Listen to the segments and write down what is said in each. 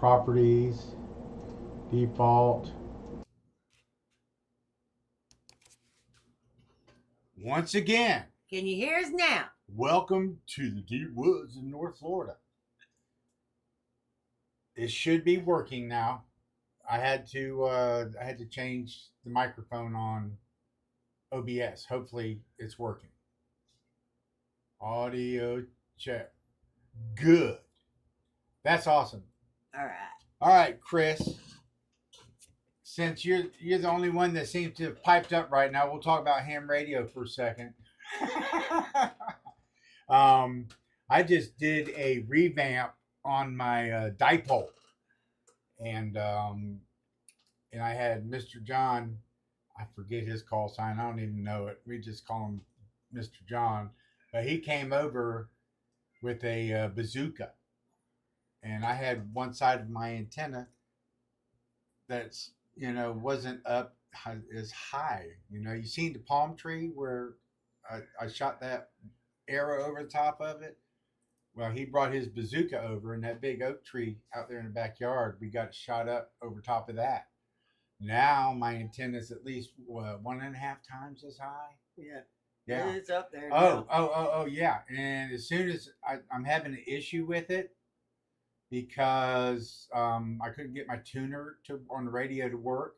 properties, default. Once again, Can you hear us now? welcome to the deep woods in North Florida. It should be working now. I had to change the microphone on OBS. Hopefully it's working. Audio check. Good. That's awesome. All right. All right, Chris. Since you're the only one that seems to have piped up right now, we'll talk about ham radio for a second. I just did a revamp on my dipole, and I had Mr. John. I forget his call sign. I don't even know it. We just call him Mr. John. But he came over with a bazooka, and I had one side of my antenna that's wasn't up as high. You seen the palm tree where I shot that arrow over the top of it. Well, he brought his bazooka over, and that big oak tree out there in the backyard, we got shot up over top of that. Now my antenna is at least 1.5 times as high. Yeah. Yeah. It's up there. Oh, yeah. And as soon as I'm having an issue with it because I couldn't get my tuner on the radio to work,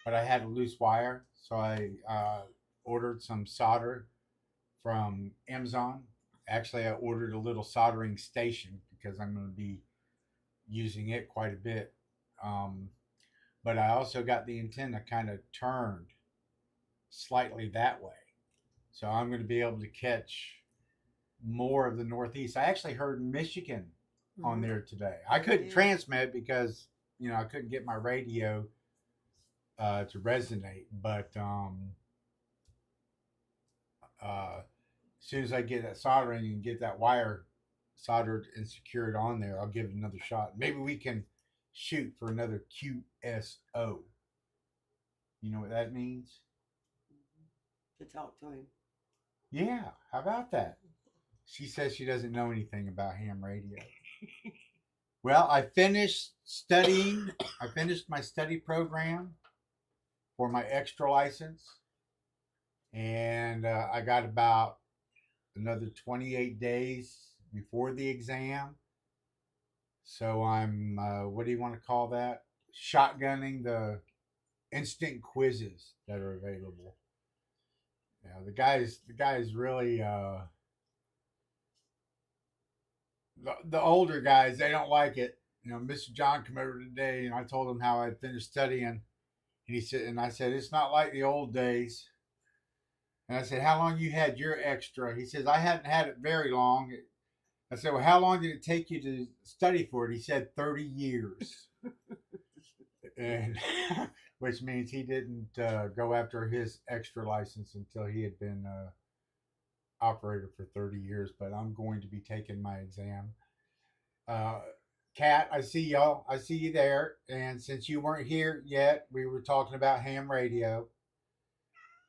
but I had a loose wire, so I ordered some solder from Amazon. Actually, I ordered a little soldering station because I'm going to be using it quite a bit. But I also got the antenna kind of turned slightly that way. So I'm going to be able to catch more of the Northeast. I actually heard Michigan on there today. I couldn't transmit because, I couldn't get my radio to resonate. But as soon as I get that soldering and get that wire soldered and secured on there, I'll give it another shot. Maybe we can shoot for another QSO. You know what that means? To talk to him. Yeah, how about that? She says she doesn't know anything about ham radio. Well, I finished studying. I finished my study program for my extra license. And I got about another 28 days before the exam. So I'm, what do you want to call that? Shotgunning the instant quizzes that are available. The guys really, the older guys, they don't like it. Mr. John came over today, and I told him how I'd finished studying, and I said, it's not like the old days. And I said, how long you had your extra? He says, I hadn't had it very long. I said, well, how long did it take you to study for it? He said 30 years. And which means he didn't go after his extra license until he had been operator for 30 years. But I'm going to be taking my exam. Kat, I see y'all. I see you there. And since you weren't here yet, we were talking about ham radio.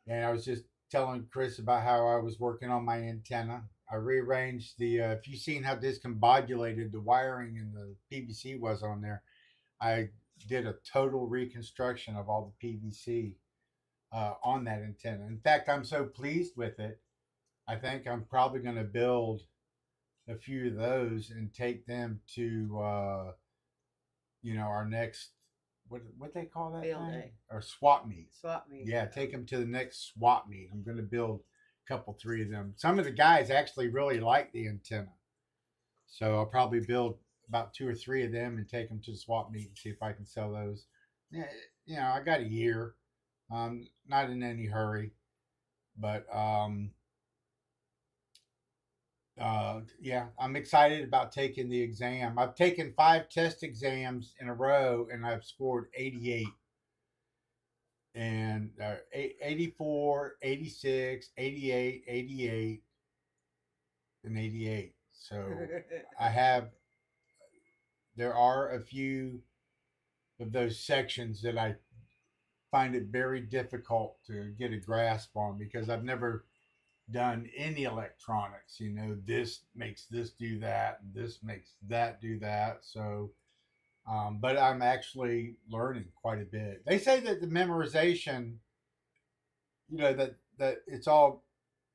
And I was just telling Chris about how I was working on my antenna. I rearranged if you've seen how discombobulated the wiring and the PVC was on there, I did a total reconstruction of all the PVC on that antenna. In fact, I'm so pleased with it. I think I'm probably going to build a few of those and take them to, our next, what they call that Field thing? day. Or swap meet. Swap meet. Yeah, take them to the next swap meet. I'm going to build a couple, 3 of them. Some of the guys actually really like the antenna. So I'll probably build about 2 or 3 of them and take them to the swap meet and see if I can sell those. Yeah, I got a year. Not in any hurry. But yeah, I'm excited about taking the exam. I've taken 5 test exams in a row, and I've scored 88. And 84, 86, 88, 88, and 88. So there are a few of those sections that I find it very difficult to get a grasp on because I've never done any electronics. This makes this do that, and this makes that do that. So But I'm actually learning quite a bit. They say that the memorization, that it's all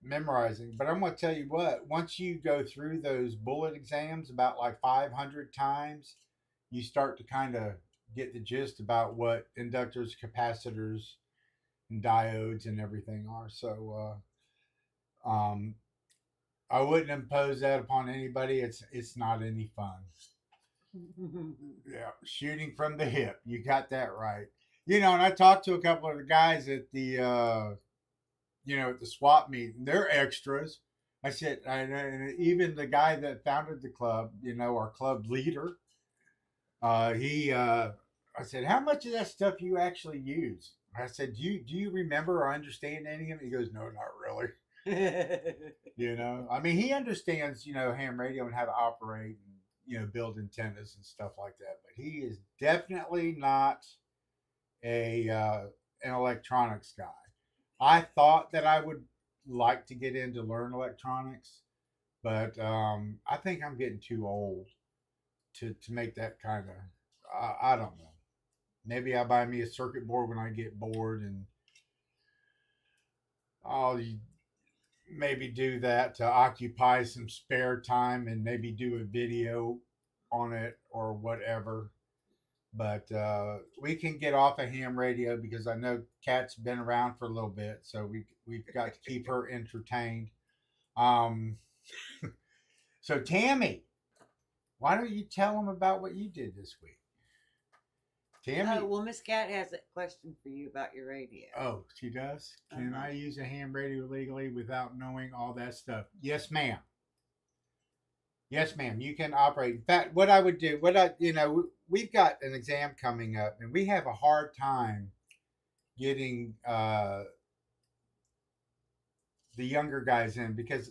memorizing. But I'm going to tell you what, once you go through those bullet exams about like 500 times, you start to kind of get the gist about what inductors, capacitors, and diodes and everything are. So, I wouldn't impose that upon anybody. It's not any fun. Yeah, shooting from the hip. You got that right. And I talked to a couple of the guys at the at the swap meet. And they're extras. I said, and even the guy that founded the club, our club leader, I said, how much of that stuff you actually use? I said, do you remember or understand any of it? He goes, no, not really. I mean, he understands, ham radio and how to operate and, build antennas and stuff like that. But he is definitely not an electronics guy. I thought that I would like to get into learn electronics, but I think I'm getting too old to make that kind of. I don't know. Maybe I'll buy me a circuit board when I get bored, and I'll maybe do that to occupy some spare time and maybe do a video on it or whatever. But we can get off of ham radio because I know Kat's been around for a little bit, so we've got to keep her entertained. Um, so Tammy, why don't you tell them about what you did this week? Tammy. Oh, well, Miss Cat has a question for you about your radio. Oh, she does? Can I use a ham radio legally without knowing all that stuff? Yes, ma'am. Yes, ma'am. You can operate. In fact, what I would do, we've got an exam coming up, and we have a hard time getting the younger guys in because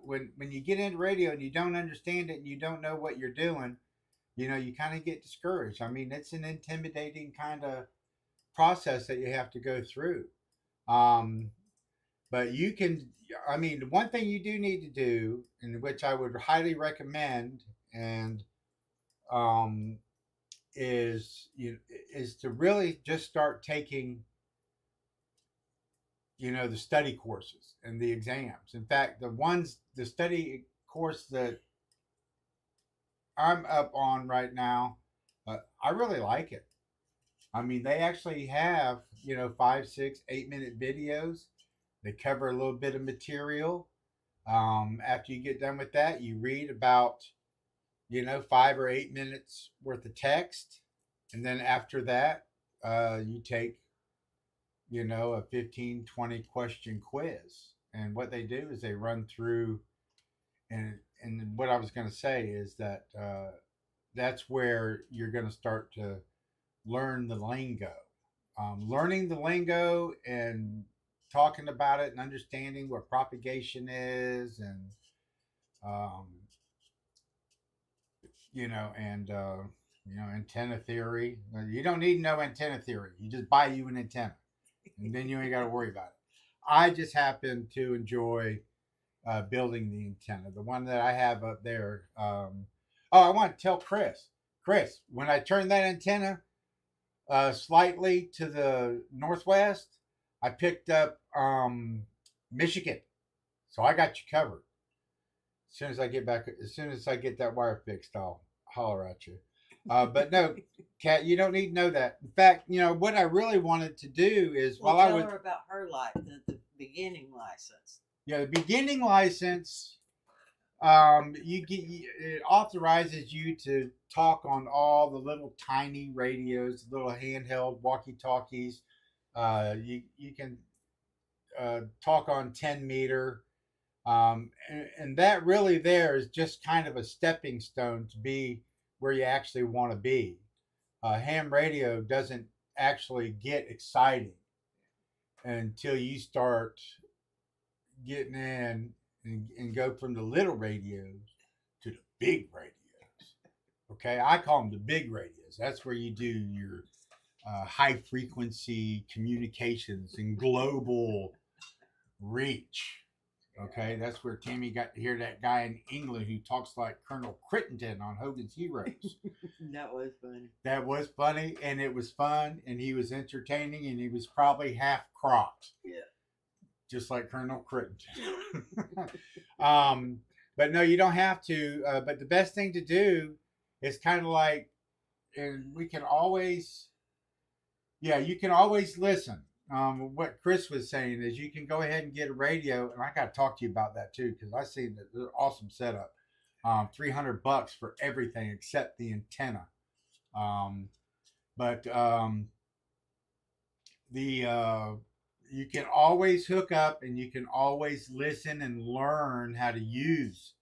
when you get into radio and you don't understand it and you don't know what you're doing, you kind of get discouraged. I mean, it's an intimidating kind of process that you have to go through. But you can, I mean, the one thing you do need to do, and which I would highly recommend, and is to really just start taking, the study courses and the exams. In fact, the study course that I'm up on right now, I really like it. I mean, they actually have, 5, 6, 8 minute videos. They cover a little bit of material. After you get done with that, you read about, 5 or 8 minutes worth of text. And then after that, you take, a 15, 20 question quiz. And what they do is they run through, and what I was going to say is that that's where you're going to start to learn the lingo. Learning the lingo and talking about it and understanding what propagation is and um, antenna theory. You don't need no antenna theory. You just buy you an antenna, and then you ain't got to worry about it. I just happen to enjoy building the antenna, the one that I have up there. I want to tell Chris, when I turn that antenna slightly to the northwest, I picked up Michigan, so I got you covered. As soon as I get back, as soon as I get that wire fixed, I'll holler at you. But no, Kat, you don't need to know that. In fact, what I really wanted to do is tell her about her the beginning license. The beginning license. It authorizes you to talk on all the little tiny radios, little handheld walkie talkies. You can talk on 10 meter. And that really there is just kind of a stepping stone to be where you actually want to be. Ham radio doesn't actually get exciting until you start getting in and go from the little radios to the big radios. Okay, I call them the big radios. That's where you do your high frequency communications and global reach. Okay, that's where Tammy got to hear that guy in England who talks like Colonel Crittenden on Hogan's Heroes. That was funny. That was funny, and it was fun, and he was entertaining, and he was probably half cropped, Yeah. just like Colonel Crittenden. But no, you don't have to. But the best thing to do is kind of like, and we can always, yeah, you can always listen. What Chris was saying is you can go ahead and get a radio, and I got to talk to you about that too because I see that they're awesome setup. $300 for everything except the antenna. Um, but the you can always hook up and you can always listen and learn how to use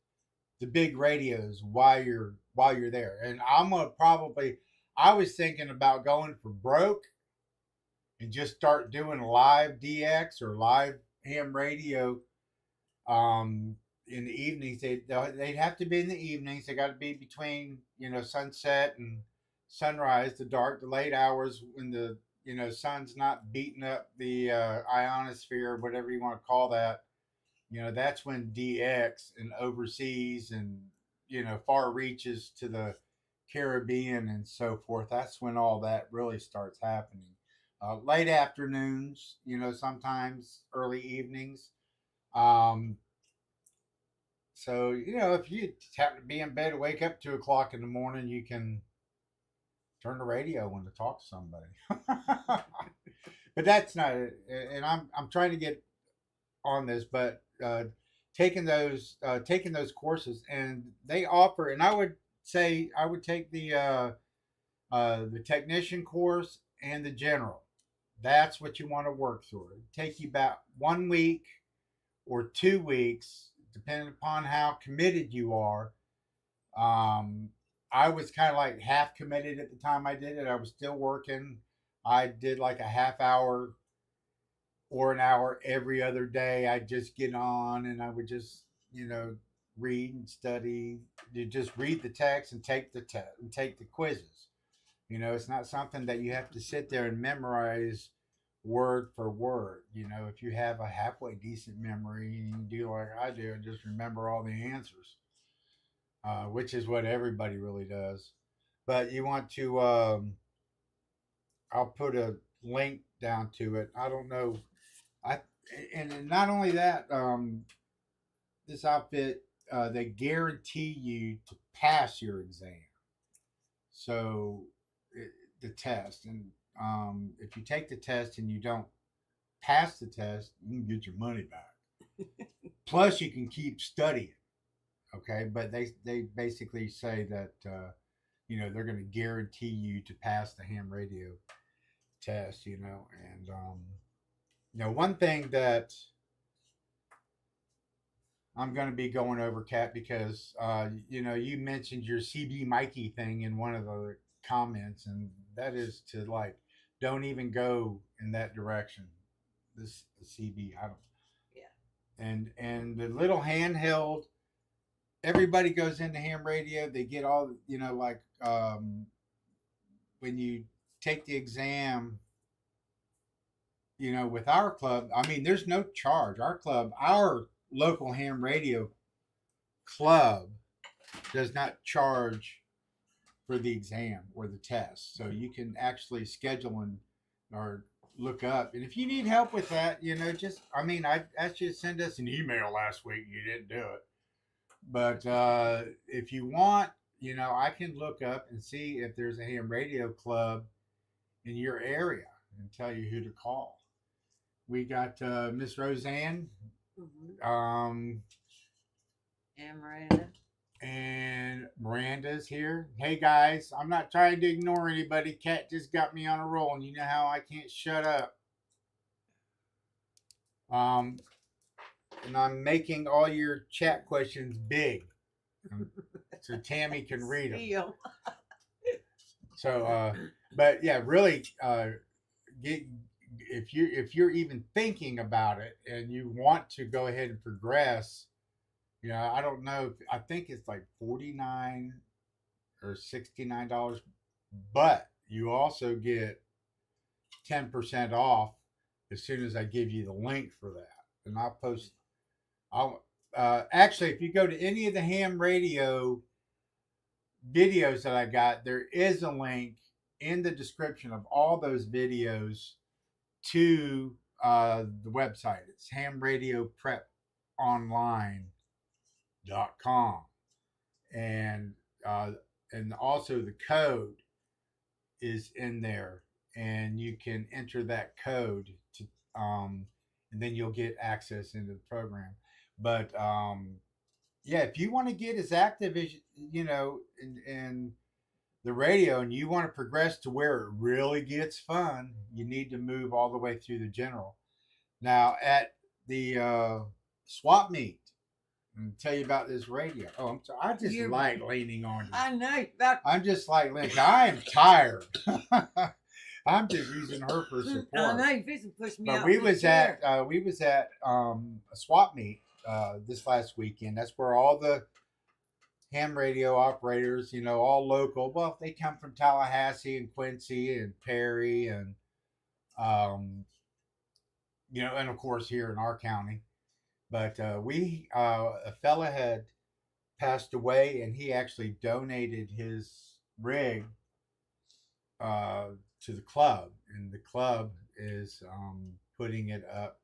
the big radios while you're there. And I'm gonna probably I was thinking about going for broke and just start doing live DX or live ham radio in the evenings. They'd have to be in the evenings. They got to be between sunset and sunrise, the late hours when the sun's not beating up the ionosphere, whatever you want to call that. That's when DX and overseas and far reaches to the Caribbean and so forth. That's when all that really starts happening. Late afternoons, sometimes early evenings. Um, so if you happen to be in bed, wake up 2 o'clock in the morning, you can turn the radio on to talk to somebody. But that's not it. And I'm trying to get on this, but taking those courses, and they offer, and I would say I would take the technician course and the general. That's what you want to work through. It'll take you about 1 week or 2 weeks, depending upon how committed you are. Um, I was kind of like half committed at the time I did it. I was still working. I did like a half hour or an hour every other day. I'd just get on and I would just, read and study. You just read the text and take the test and take the quizzes. It's not something that you have to sit there and memorize word for word. If you have a halfway decent memory and you do like I do and just remember all the answers, which is what everybody really does. But you want to, I'll put a link down to it. I don't know. I and not only that, this outfit they guarantee you to pass your exam. So the test, and if you take the test and you don't pass the test, you can get your money back. Plus, you can keep studying. Okay, but they basically say that they're going to guarantee you to pass the ham radio test. And one thing that I'm going to be going over, Kat, because you mentioned your CB Mikey thing in one of the comments, and that is to like don't even go in that direction. This the CB, I don't. Yeah. And the little handheld, everybody goes into ham radio. They get all like when you take the exam. With our club, I mean, there's no charge. Our local ham radio club does not charge for the exam or the test. So you can actually schedule and or look up. And if you need help with that, I asked you to send us an email last week. You didn't do it. But if you want, I can look up and see if there's a ham radio club in your area and tell you who to call. We got Miss Roseanne. Mm-hmm. And Miranda. And Miranda's here. Hey guys, I'm not trying to ignore anybody. Kat just got me on a roll, and you know how I can't shut up. And I'm making all your chat questions big, so Tammy can read them. So, but yeah, really, if you're even thinking about it and you want to go ahead and progress, I don't know. I think it's like $49 or $69, but you also get 10% off as soon as I give you the link for that, and I'll post I'll actually, if you go to any of the ham radio videos that I got, there is a link in the description of all those videos to the website. It's hamradiopreponline.com. And uh, and also the code is in there, and you can enter that code to and then you'll get access into the program. But yeah, if you want to get as active as in the radio, and you want to progress to where it really gets fun, you need to move all the way through the general. Now at the swap meet, and tell you about this radio. Oh, I'm sorry. I just like leaning on you. I know. I'm just like leaning. I am tired. I'm just using her for support. I know you fixing to push me out. But we was at a swap meet this last weekend. That's where all the ham radio operators, all local. Well, they come from Tallahassee and Quincy and Perry and and of course here in our county. But a fella had passed away, and he actually donated his rig to the club, and the club is putting it up,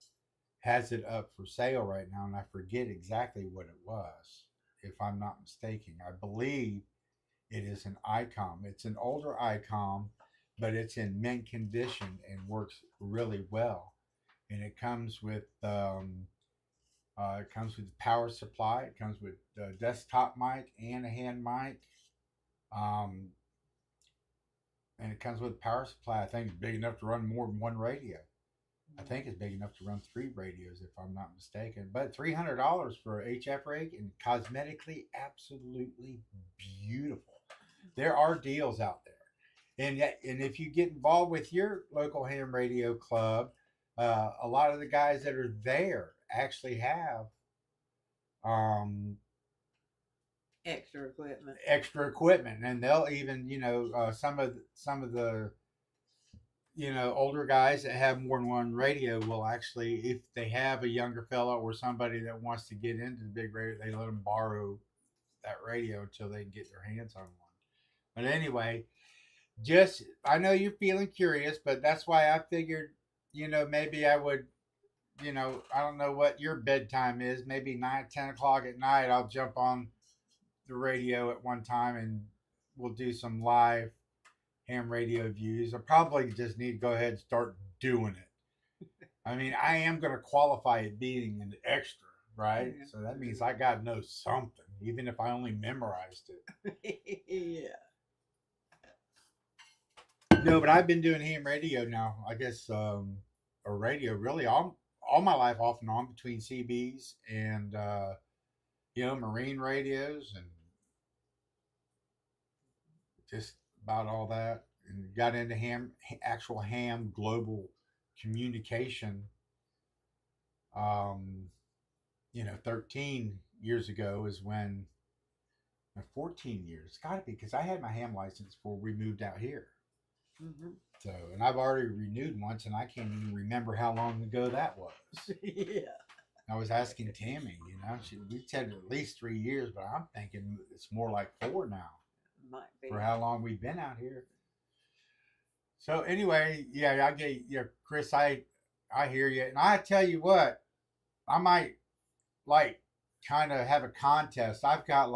has it up for sale right now, and I forget exactly what it was, if I'm not mistaken. I believe it is an ICOM. It's an older ICOM, but it's in mint condition and works really well. And it comes with power supply. It comes with a desktop mic and a hand mic. And it comes with power supply. I think it's big enough to run more than one radio. I think it's big enough to run 3 radios, if I'm not mistaken. But $300 for a HF rig, and cosmetically absolutely beautiful. There are deals out there. And if you get involved with your local ham radio club, a lot of the guys that are there actually have extra equipment, and they'll even some of the older guys that have more than one radio will actually, if they have a younger fella or somebody that wants to get into the big radio, they let them borrow that radio until they can get their hands on one. But anyway, I know you're feeling curious, but that's why I figured maybe I would, I don't know what your bedtime is, maybe 9-10 o'clock at night, I'll jump on the radio at one time, and we'll do some live ham radio views. I probably just need to go ahead and start doing it. I mean, I am going to qualify it being an extra, right? Yeah. So that means I got to know something, even if I only memorized it. Yeah. No, but I've been doing ham radio now, I guess, or radio really all my life, off and on, between CBs and marine radios, and just about all that, and got into actual ham global communication 13 years ago is when 14 years, it's got to be, because I had my ham license before we moved out here. Mm-hmm. So, and I've already renewed once, and I can't even remember how long ago that was. Yeah. I was asking Tammy, we said at least 3 years, but I'm thinking it's more like 4 now. Might be. For how long we've been out here. So anyway, yeah, Chris, I hear you, and I tell you what, I might kind of have a contest. I've got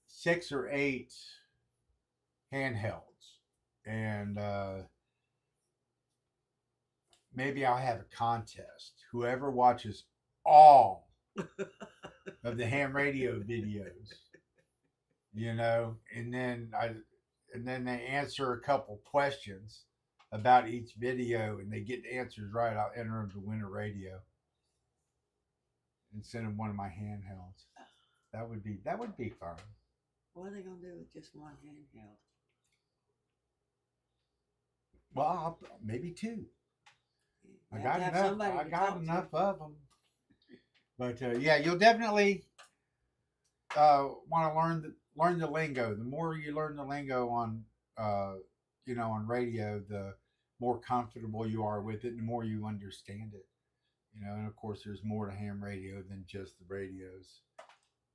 6 or 8 handhelds, and maybe I'll have a contest. Whoever watches all of the ham radio videos, and then they answer a couple questions about each video, and they get the answers right, I'll enter them to win a radio and send them one of my handhelds. That would be fun. What are they gonna do with just one handheld? Well, maybe 2. I got enough of them. But yeah, you'll definitely want to learn the lingo. The more you learn the lingo on on radio, the more comfortable you are with it, and the more you understand it. You know, and of course, there's more to ham radio than just the radios.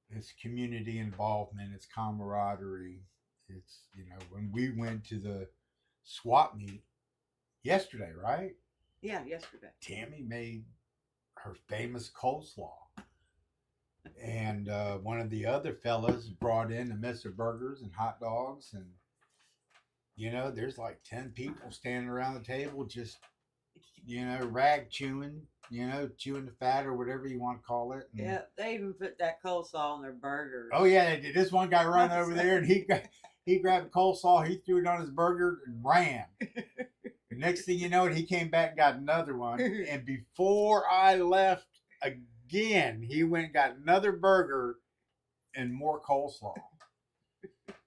It's community involvement, it's camaraderie. It's, you know, when we went to the swap meet yesterday, right? Yeah, yesterday. Tammy made her famous coleslaw. And one of the other fellas brought in the Mr. Burgers and hot dogs. And, you know, there's like 10 people standing around the table just, you know, rag chewing, you know, chewing the fat or whatever you want to call it. And, Yeah, they even put that coleslaw on their burgers. oh, yeah, they did. This one guy run over there and he grabbed the coleslaw, he threw it on his burger and ran. The next thing you know, he came back and got another one. And before I left again, he went and got another burger and more coleslaw.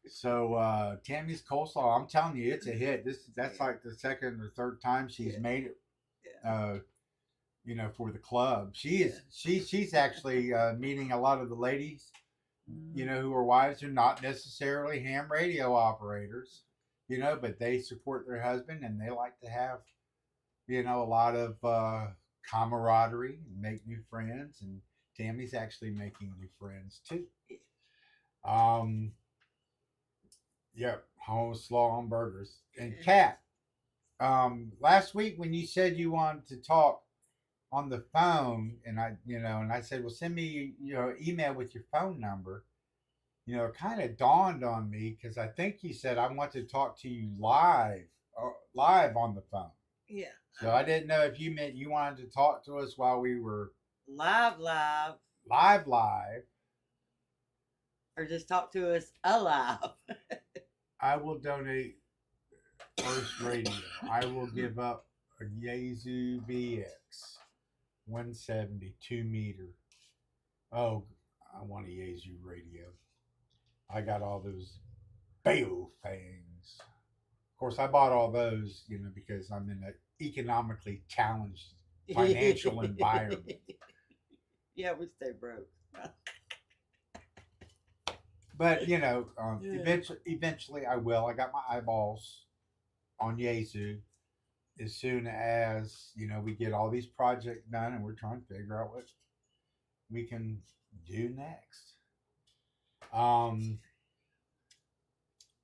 So Tammy's coleslaw, I'm telling you, it's a hit. That's like the second or third time she's made it. You know, for the club, she's actually meeting a lot of the ladies, you know, who are wives who are not necessarily ham radio operators, you know, but they support their husband and they like to have, you know, a lot of camaraderie and make new friends. And Tammy's actually making new friends too. Yep, home slaw on burgers. And Kat, last week when you said you wanted to talk on the phone, and I said, well, send me your email with your phone number. You know, it kind of dawned on me because I think you said I want to talk to you live on the phone. Yeah. So I didn't know if you meant you wanted to talk to us while we were live, or just talk to us alive. I will donate First Radio. I will give up a Yaesu VX 170 2-meter. Oh, I want a Yaesu radio. I got all those Bayo things. Of course, I bought all those, you know, because I'm in an economically challenged financial environment. Yeah, we stay broke. But, you know, eventually I will. I got my eyeballs on Yaesu as soon as, you know, we get all these projects done and we're trying to figure out what we can do next.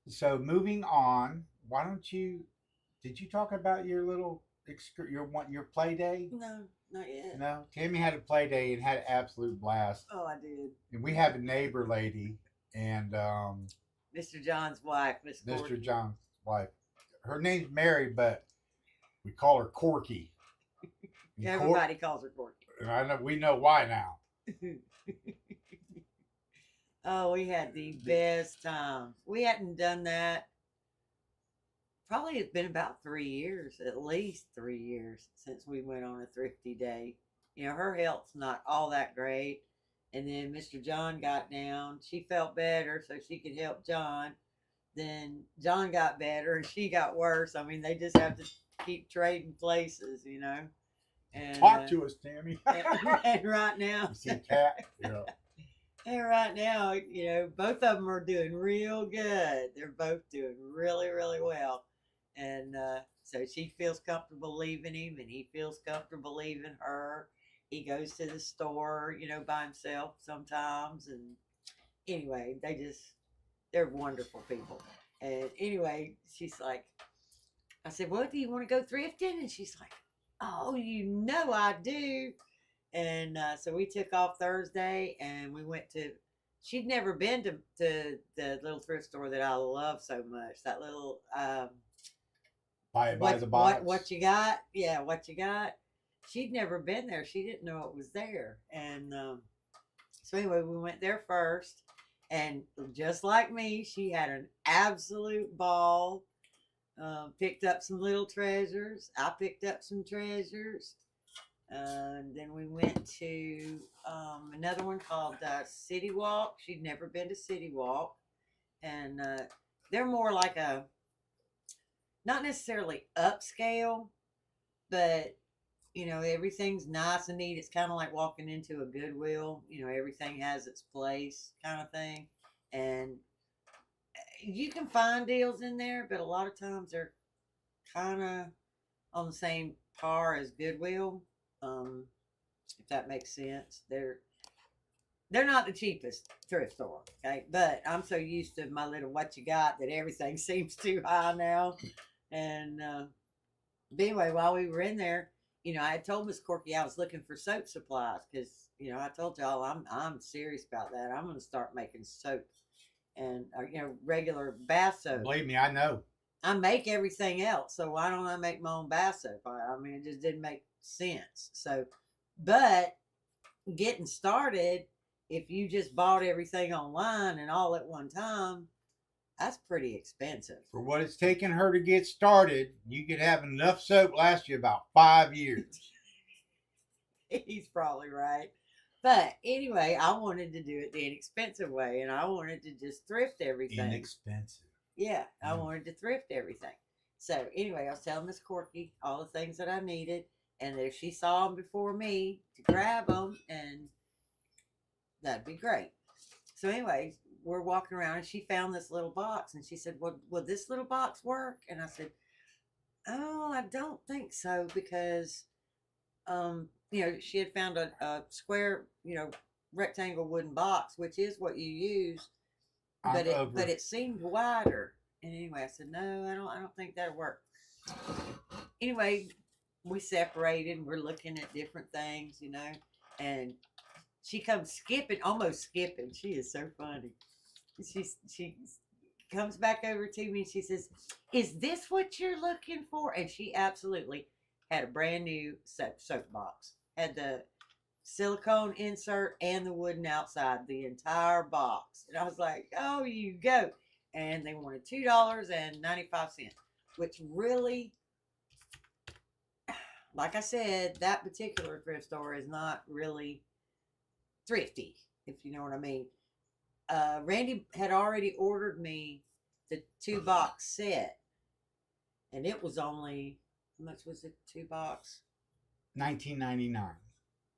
So moving on, why don't you, did you talk about your little, your play day? No, not yet. No, Tammy had a play day and had an absolute blast. Oh, I did. And we have a neighbor lady and Mr. John's wife, Miss Mr. Corky. John's wife. Her name's Mary, but we call her Corky. Everybody calls her Corky. And I know we know why now. Oh, we had the best time. We hadn't done that. Probably it's been about 3 years, at least 3 years since we went on a thrifty day. You know, her health's not all that great. And then Mr. John got down. She felt better, so she could help John. Then John got better, and she got worse. I mean, they just have to keep trading places, you know. And talk to us, Tammy. and right now, you see Kat? Yeah. And right now, you know, both of them are doing real good. They're both doing really, really well. And so she feels comfortable leaving him, and he feels comfortable leaving her. He goes to the store, you know, by himself sometimes. And anyway, they're wonderful people. And anyway, she's like, I said, well, do you want to go thrifting? And she's like, oh, you know I do. And so we took off Thursday and we went to, she'd never been to the little thrift store that I love so much. That little, Buy the box. What you got? Yeah, what you got? She'd never been there. She didn't know it was there. And so anyway, we went there first. And just like me, she had an absolute ball. Picked up some little treasures. I picked up some treasures. And then we went to another one called City Walk. She'd never been to City Walk. And they're more like a, not necessarily upscale, but, you know, everything's nice and neat. It's kind of like walking into a Goodwill. You know, everything has its place kind of thing. And you can find deals in there, but a lot of times they're kind of on the same par as Goodwill. if that makes sense. They're not the cheapest thrift store, okay? But I'm so used to my little what you got that everything seems too high now. And but anyway, while we were in there, I had told Miss Corky I was looking for soap supplies because I told y'all I'm serious about that. I'm gonna start making soap and regular bath soap. Believe me, I know. I make everything else, so why don't I make my own bath soap? I mean, it just didn't make sense. So, but getting started, if you just bought everything online and all at one time, that's pretty expensive. For what it's taken her to get started, you could have enough soap last you about 5 years. He's probably right. But anyway, I wanted to do it the inexpensive way, and I wanted to just thrift everything. Inexpensive. Yeah, I wanted to thrift everything. So anyway, I was telling Miss Corky all the things that I needed, and if she saw them before me, to grab them, and that'd be great. So anyway, we're walking around, and she found this little box, and she said, "Well, will this little box work?" And I said, "Oh, I don't think so because, she had found a square, rectangle wooden box, which is what you use, but it seemed wider." And anyway, I said, "No, I don't think that'll work." Anyway, we separated and we're looking at different things, and she comes skipping, almost skipping. She is so funny. She comes back over to me and she says, "Is this what you're looking for?" And she absolutely had a brand new soap box. Had the silicone insert and the wooden outside, the entire box. And I was like, "Oh, you go." And they wanted $2.95, which really, like I said, that particular thrift store is not really thrifty, if you know what I mean. Randy had already ordered me the 2-box set, and it was only, how much was it? 2 box? $19.99.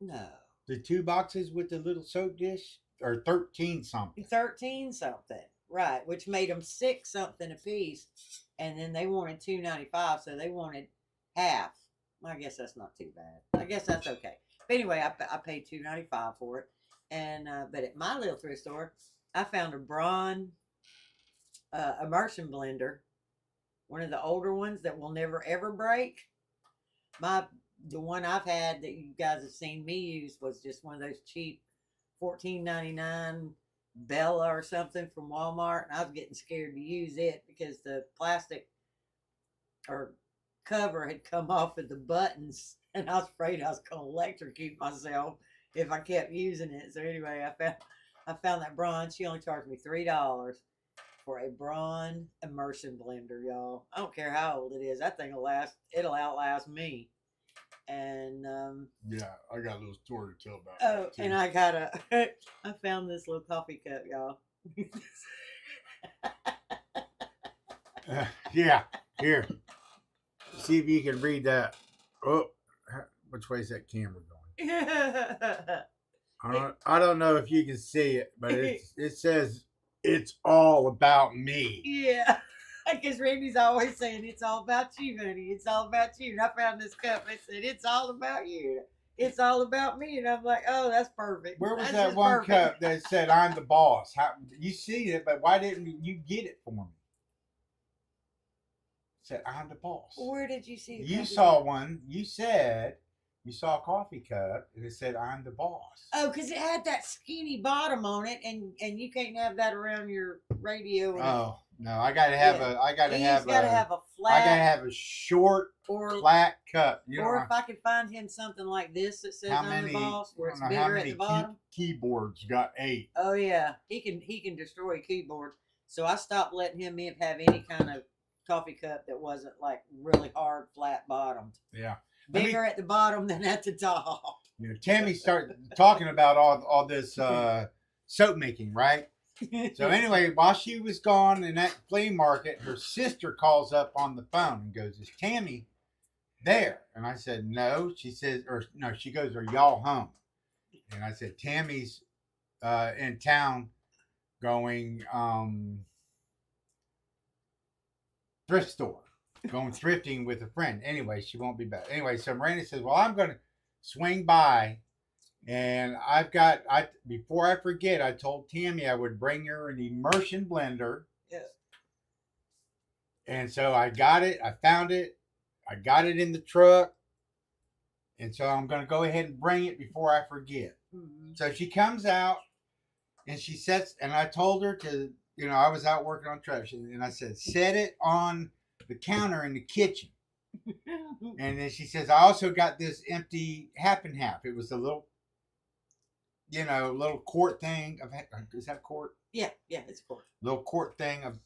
No. The 2 boxes with the little soap dish are 13 something. 13 something, right? Which made them 6 something a piece, and then they wanted $2.95, so they wanted half. I guess that's not too bad. I guess that's okay. But anyway, I paid $2.95 for it, and but at my little thrift store, I found a Braun immersion blender, one of the older ones that will never ever break. The one I've had that you guys have seen me use was just one of those cheap $14.99 Bella or something from Walmart, and I was getting scared to use it because the plastic or cover had come off of the buttons, and I was afraid I was going to electrocute myself if I kept using it. So anyway, I found that Braun. She only charged me $3 for a Braun immersion blender, y'all. I don't care how old it is. That thing will last. It'll outlast me. And yeah, I got a little story to tell about. Oh, that too. And I found this little coffee cup, y'all. Yeah, here. See if you can read that. Oh, which way is that camera going? I don't know if you can see it, but it says it's all about me. Yeah, because Randy's always saying it's all about you, honey. It's all about you. And I found this cup. And it said it's all about you. It's all about me. And I'm like, oh, that's perfect. Where was that one cup that said I'm the boss? How you see it, but why didn't you get it for me? It said I'm the boss. Where did you see it? You saw one. You said you saw a coffee cup and it said I'm the boss. Oh, because it had that skinny bottom on it, and you can't have that around your radio. Oh no, I gotta have a. I gotta have a flat. I gotta have a short or flat cup. Or if I could find him something like this that says I'm the boss, where it's bigger at the bottom. Keyboards got 8. Oh yeah, he can destroy a keyboard. So I stopped letting him have any kind of coffee cup that wasn't like really hard flat bottomed. Yeah. Bigger at the bottom than at the top. Tammy started talking about all this soap making, right? So anyway, while she was gone in that flea market, her sister calls up on the phone and goes, "Is Tammy there?" And I said, "No." She says, or no, she goes, "Are y'all home?" And I said, "Tammy's in town going thrift store. Going thrifting with a friend." Anyway, she won't be back. Anyway, so Miranda says, "Well, I'm going to swing by And before I forget, I told Tammy I would bring her an immersion blender. Yeah. And so I got it. I found it. I got it in the truck. And so I'm going to go ahead and bring it before I forget. Mm-hmm. So she comes out and she sets, and I told her to, I was out working on trash, and I said, set it on the counter in the kitchen. And then she says, I also got this empty half and half. It was a little, little quart thing of, is that quart? Yeah, it's quart. Little quart thing of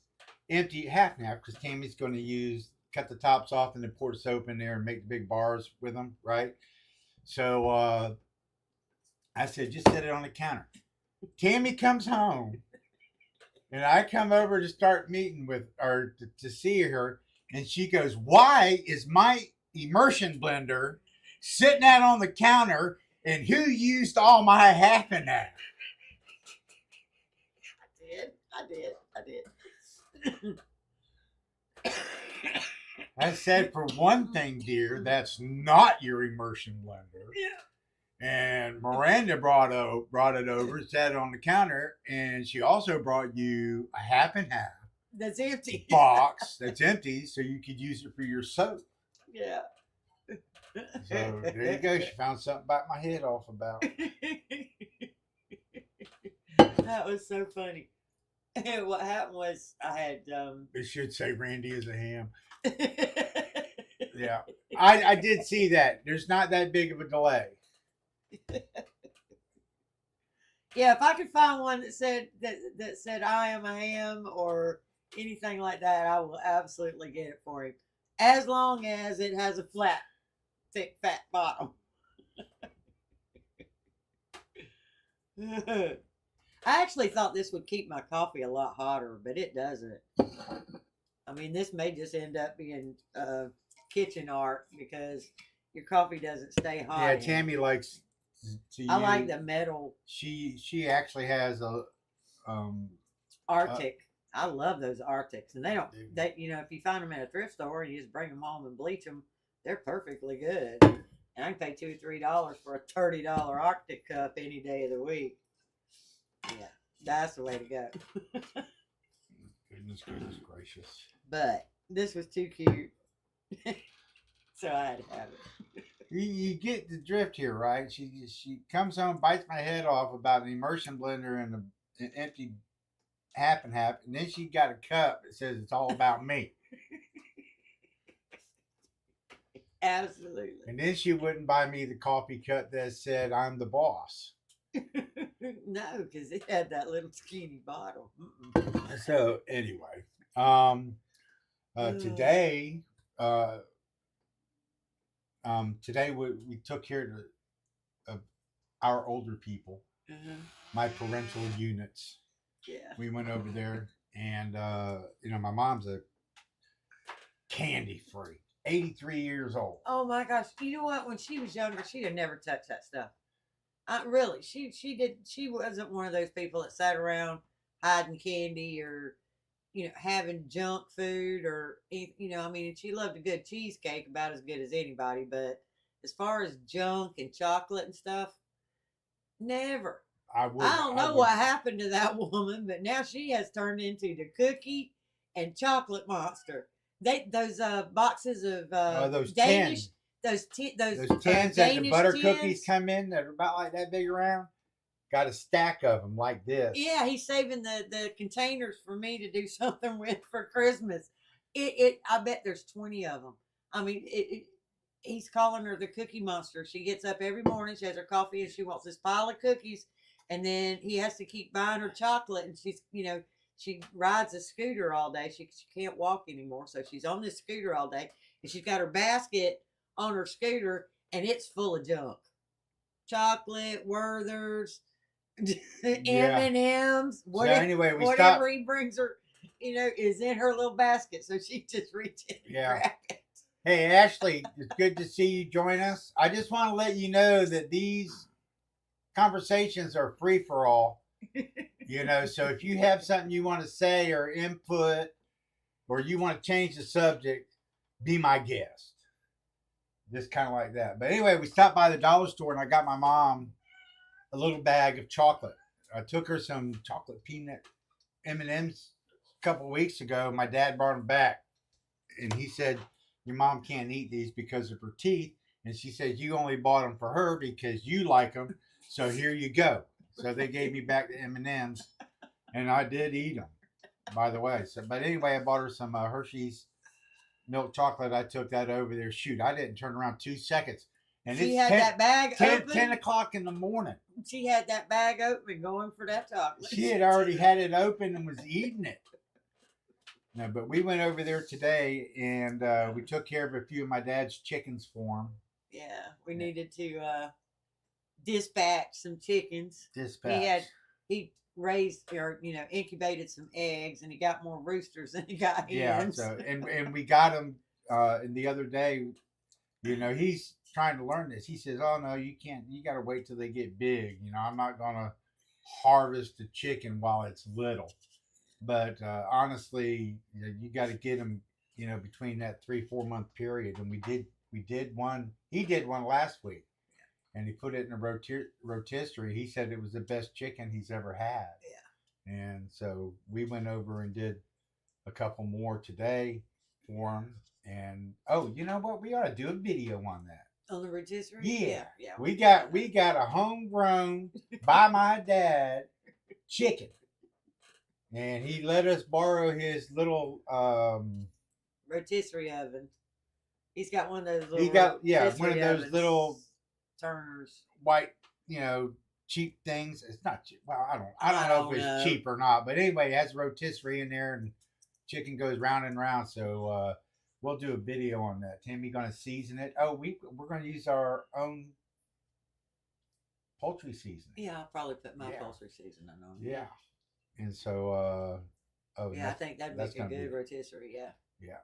empty half and half, because Tammy's going to cut the tops off and then pour the soap in there and make the big bars with them, right? So I said, just set it on the counter. Tammy comes home, and I come over to start meeting with her to see her, and she goes, "Why is my immersion blender sitting out on the counter, and who used all my half and half?" I did. I said, "For one thing, dear, that's not your immersion blender." Yeah. And Miranda brought it over, sat it on the counter, and she also brought you a half and half That's empty. box that's empty, so you could use it for your soap. Yeah. So there you go. She found something about my head off about. That was so funny. And what happened was I had It should say Randy is a ham. Yeah, I did see that. There's not that big of a delay. Yeah, if I could find one that said I am a ham or anything like that, I will absolutely get it for him. As long as it has a flat, thick, fat bottom. I actually thought this would keep my coffee a lot hotter, but it doesn't. I mean, this may just end up being kitchen art because your coffee doesn't stay hot. Yeah, Tammy likes to use. I like the metal. She actually has a Arctic. I love those Arctics, and if you find them at a thrift store and you just bring them home and bleach them, they're perfectly good. And I can pay $2 or $3 for a $30 Arctic cup any day of the week. Yeah, that's the way to go. Goodness gracious. But this was too cute, so I had to have it. You get the drift here, right? She comes home, bites my head off about an immersion blender and an empty half and half, and then she got a cup that says it's all about me. Absolutely. And then she wouldn't buy me the coffee cup that said I'm the boss. No, because it had that little skinny bottle. So anyway, today we took care of our older people, my parental units. Yeah. We went over there, and my mom's a candy freak, 83 years old. Oh my gosh! You know what? When she was younger, she'd have never touched that stuff. Really, she did. She wasn't one of those people that sat around hiding candy or having junk food or I mean, she loved a good cheesecake about as good as anybody, but as far as junk and chocolate and stuff, never. I don't know what happened to that woman, but now she has turned into the cookie and chocolate monster. Those boxes of those Danish, tins. those tins that the butter tins. cookies come in that are about like that big around. Got a stack of them like this. Yeah, he's saving the containers for me to do something with for Christmas. I bet there's 20 of them. I mean, he's calling her the Cookie Monster. She gets up every morning, she has her coffee, and she wants this pile of cookies. And then he has to keep buying her chocolate, and she rides a scooter all day. She can't walk anymore, so she's on this scooter all day, and she's got her basket on her scooter, and it's full of junk, chocolate, Werther's, M&Ms, whatever. So anyway, whatever he brings her, is in her little basket. So she just reaches and grabs it. Hey, Ashley, it's good to see you join us. I just want to let you know that these conversations are free for all. So if you have something you want to say or input, or you want to change the subject, be my guest. Just kind of like that. But anyway, we stopped by the dollar store, and I got my mom a little bag of chocolate. I took her some chocolate peanut M&Ms a couple weeks ago. My dad brought them back, and he said, "Your mom can't eat these because of her teeth." And she said, "You only bought them for her because you like them. So here you go." So they gave me back the M&Ms, and I did eat them, by the way. So, but anyway, I bought her some Hershey's milk chocolate. I took that over there. Shoot, I didn't turn around 2 seconds. And She it's had 10, that bag 10, open. 10 o'clock in the morning. She had that bag open going for that chocolate. She had already had it open and was eating it. No, but we went over there today and we took care of a few of my dad's chickens for him. Yeah, we needed to dispatch some chickens. Dispatch. He raised or incubated some eggs, and he got more roosters than he got hens. Yeah. So and we got him. And the other day, he's trying to learn this. He says, "Oh no, you can't. You got to wait till they get big. I'm not gonna harvest the chicken while it's little." But honestly, you got to get them, between that 3-4 month period. And we did one. He did one last week, and he put it in a rotisserie. He said it was the best chicken he's ever had. Yeah. And so we went over and did a couple more today for him. And you know what? We ought to do a video on that. On the rotisserie? Yeah. Yeah. We got a homegrown by my dad chicken. And he let us borrow his little rotisserie oven. He's got one of those little he got one of rotisserie those ovens, little Turners. white, cheap things. It's not cheap. Well, I don't know if it's cheap or not, but anyway, it has rotisserie in there and chicken goes round and round. So we'll do a video on that. Tammy gonna season it. Oh, we're gonna use our own poultry seasoning. Yeah, I'll probably put my poultry seasoning on. Yeah. And so I think that'd make a good rotisserie, yeah. Yeah.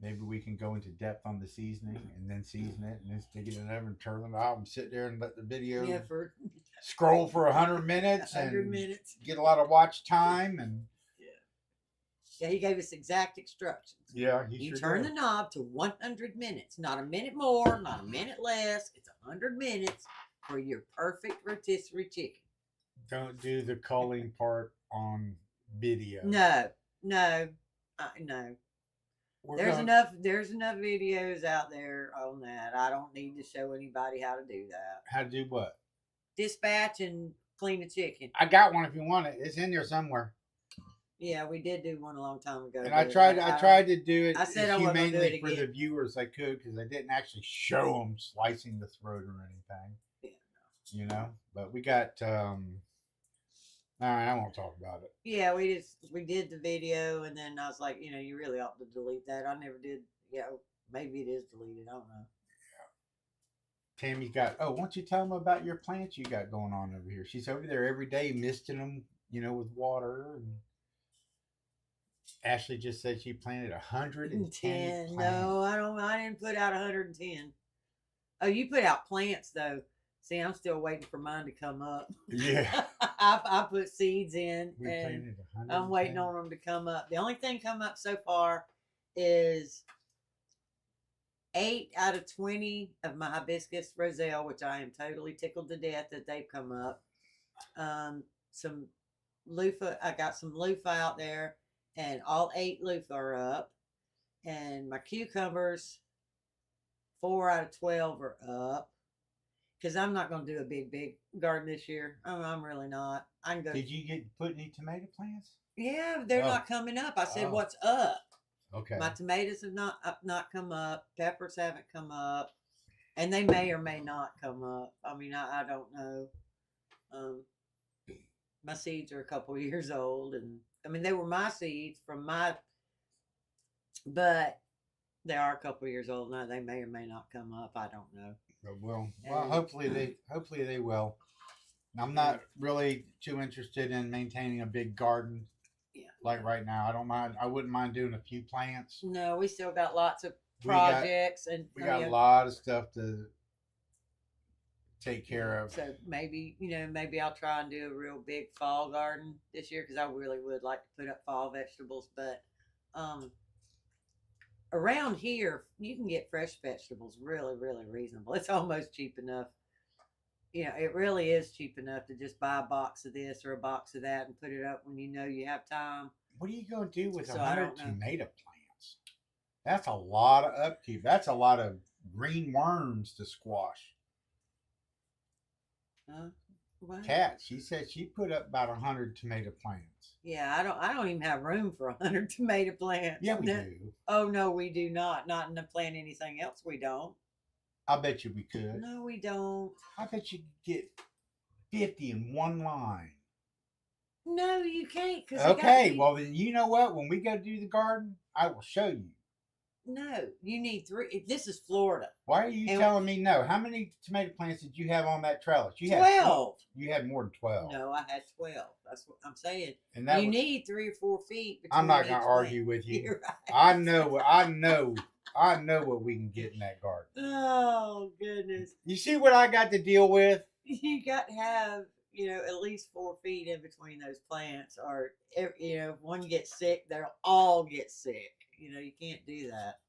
Maybe we can go into depth on the seasoning and then season it and then stick it in the oven and turn it off and sit there and let the video scroll for 100 minutes 100 and minutes. Get a lot of watch time. And yeah, he gave us exact instructions. Yeah, you turn the knob to 100 minutes, not a minute more, not a minute less. It's 100 minutes for your perfect rotisserie chicken. Don't do the culling part on video. No. There's enough videos out there on that. I don't need to show anybody how to do that. How to do what? Dispatch and clean a chicken. I got one if you want it. It's in there somewhere. Yeah, we did do one a long time ago. And I tried to do it as humanely for the viewers I could, because I didn't actually show them slicing the throat or anything. Yeah. But we got all right, I won't talk about it. Yeah, we did the video, and then I was like, you really ought to delete that. I never did. Maybe it is deleted. I don't know. Yeah. Tammy's got. Oh, why don't you tell them about your plants you got going on over here? She's over there every day misting them, with water. And Ashley just said she planted 110 plants. No, I didn't put out 110. Oh, you put out plants though. See, I'm still waiting for mine to come up. Yeah. I put seeds in, and I'm waiting on them to come up. The only thing come up so far is 8 out of 20 of my hibiscus roselle, which I am totally tickled to death that they've come up. Some loofah. I got some loofah out there, and all 8 loofah are up. And my cucumbers, 4 out of 12 are up. Because I'm not going to do a big garden this year. I'm really not. I can go. Did you put any tomato plants? Yeah, they're not coming up. I said, what's up? Okay. My tomatoes have not come up. Peppers haven't come up. And they may or may not come up. I mean, I don't know. My seeds are a couple years old. And I mean, they were my seeds but they are a couple years old now. They may or may not come up. I don't know. Well, hopefully they will. I'm not really too interested in maintaining a big garden. Yeah. Like right now, I wouldn't mind doing a few plants. No, we still got lots of projects, we got a lot of stuff to take care of. So maybe I'll try and do a real big fall garden this year, because I really would like to put up fall vegetables. But around here, you can get fresh vegetables really, really reasonable. It's almost cheap enough you know, it really is cheap enough to just buy a box of this or a box of that and put it up when you know you have time. What are you going to do with So I 100 don't know. tomato plants? That's a lot of upkeep. That's a lot of green worms to squash. What? Kat, she said she put up about 100 tomato plants. Yeah, I don't even have room for 100 tomato plants. Yeah, we No. do. Oh no, we do not. Not to plant anything else. We don't. I bet you we could. No, we don't. I bet you could get 50 in one line. No, you can't. Okay, well then you know what? When we go do the garden, I will show you. No, you need 3. This is Florida. Why are you telling me no? How many tomato plants did you have on that trellis? You 12. had 12. You had more than 12. No, I had 12. That's what I'm saying. And that you need 3 or 4 feet. I'm not going to each argue plant. with you. You're right. I know what we can get in that garden. Oh goodness! You see what I got to deal with? You got to have, you know, at least 4 feet in between those plants, or you know, if one gets sick, they'll all get sick. You know, you can't do that.